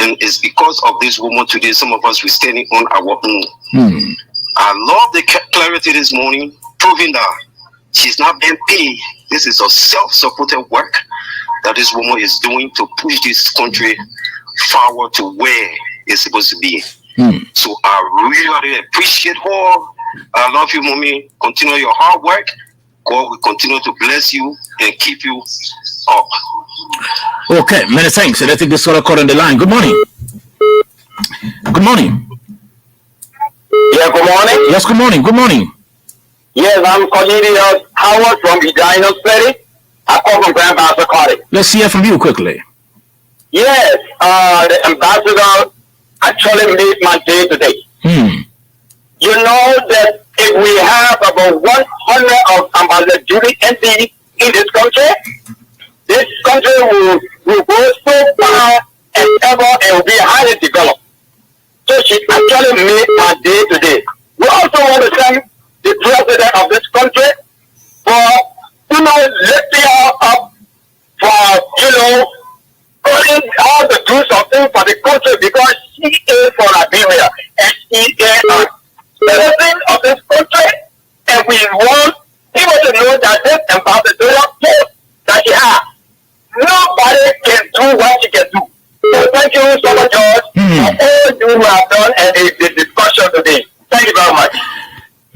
And it's because of this woman today, some of us, we're standing on our own. I love the clarity this morning, proving that she's not being paid. This is a self-supported work that this woman is doing to push this country forward to where it's supposed to be. So I really appreciate her. I love you, mommy. Continue your hard work. God will continue to bless you and keep you up. Okay, many thanks. Let's take this call on the line. Good morning. Good morning. Yeah, good morning. Yes, good morning. Good morning. Yes, I'm Cornelius Howard from Regina City. I call from Grand Bassa College. Let's hear from you quickly. Yes, the ambassador actually made my day today. You know that if we have about 100 of Ambassador Julie ND in this country will go so far and ever and will be highly developed. So she actually made my day today. We also want to thank the president of this country for, lifting her up, for, putting all the do something for the country, because she is for Liberia and she is a citizen of this country, and we want people to know that this ambassador that she has, nobody can do what she can do. So thank you so much, George, for all you have done and the discussion today. Thank you very much.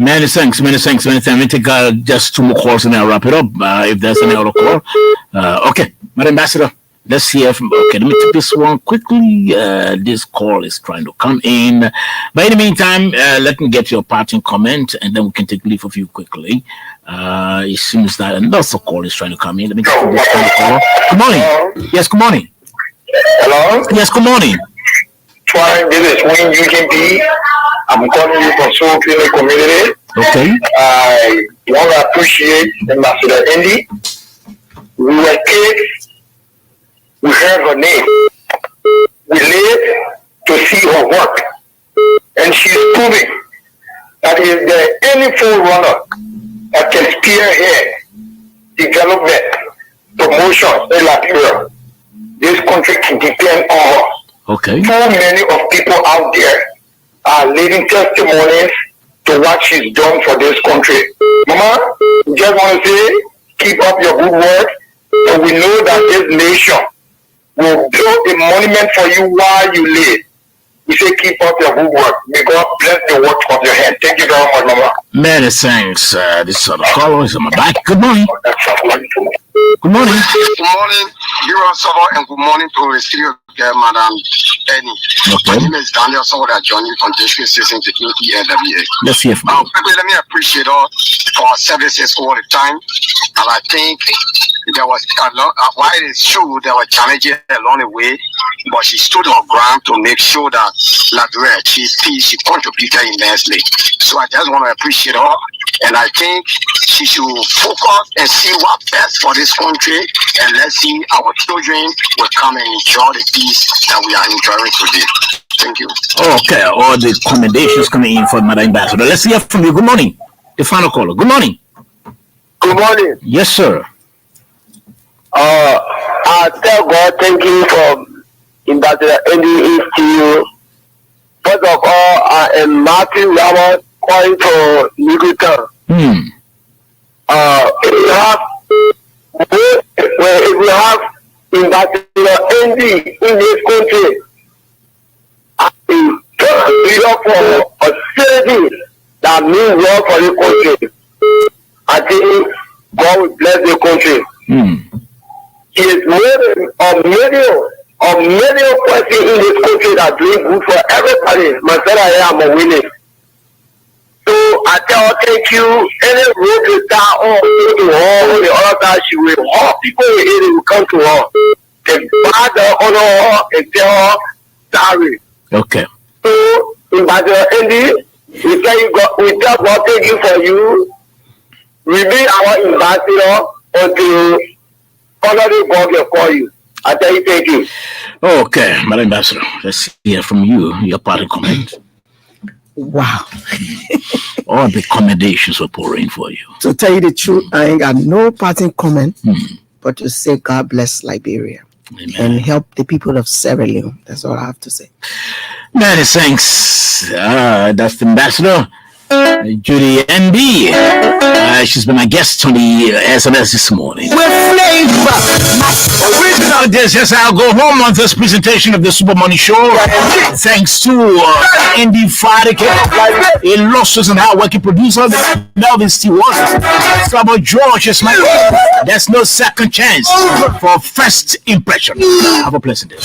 Many thanks. Let me take just two more calls and I'll wrap it up. If there's any other call. Okay, Madam Ambassador, let's hear from. Okay, let me take this one quickly. This call is trying to come in. But in the meantime, let me get your parting comment and then we can take leave of you quickly. It seems that another call is trying to come in. Let me get this call. Good morning. Yes, good morning. Hello? Yes, good morning. Fine, this is Wayne UGB. I'm calling you from Soul Clinic Community. Okay. I want to appreciate Ambassador Indy. We were kids. We heard her name. We lived to see her work. And she's proving that if there any forerunner that can spearhead development, promotion in Liberia, this country can depend on her. Okay. So many of people out there are leaving testimonies to what she's done for this country. Mama, we just want to say, keep up your good work, and we know that this nation will build a monument for you while you live. We say keep up your good work. May God bless the work of your hand. Thank you very much, Mama. Many thanks. This is the caller is on my back. Good morning. Good morning. Good morning, Hero Savo, and good morning to the studio girl, Madam Penny. My name is Daniel Soda Johnny from District 16 to ELBC. Let's hear from you. Let me appreciate all for our services all the time. And I think there was while it's true there were challenges along the way, but she stood her ground to make sure that Liberia achieved peace. She contributed immensely. So I just want to appreciate her, and I think she should focus and see what's best for this country, and let's see our children will come and enjoy the peace that we are enjoying today. Thank you. Okay, all the commendations coming in for Madam Ambassador. Let's hear from you. Good morning. The final caller. Good morning. Good morning. Yes, sir. I tell God thank you for Ambassador NDECU. First of all, I am Martin Ramos calling for Nigutan. If we have Ambassador ND in this country, I am leader for a city that means well for the country. I think God will bless the country. He is more than a million person in this country that doing good for everybody. Myself, I am a winner. So I tell her, thank you. Any road to start on to her, the other side, she will. All people will come to her. The father honor her and tell her sorry. Okay. So in Pastor Andy, we tell God thank you for you. We be our ambassador until Honorable God will call you. I tell you thank you. Okay, Madam Ambassador, let's hear from you, your party comment. Wow. All the commendations were pouring for you. To tell you the truth, I ain't got no parting comment, but to say God bless Liberia. Amen. And help the people of Sierra Leone. That's all I have to say. Many thanks. That's the ambassador, Judy NB. She's been my guest on the SMS this morning. With flavor. Original this, yes, I'll go home on this presentation of the Super Money Show. Thanks to Andy Fadike, a losses and hard-working producer, Melvin Stewart, Sabo George is my There's no second chance for first impression. Have a pleasant day.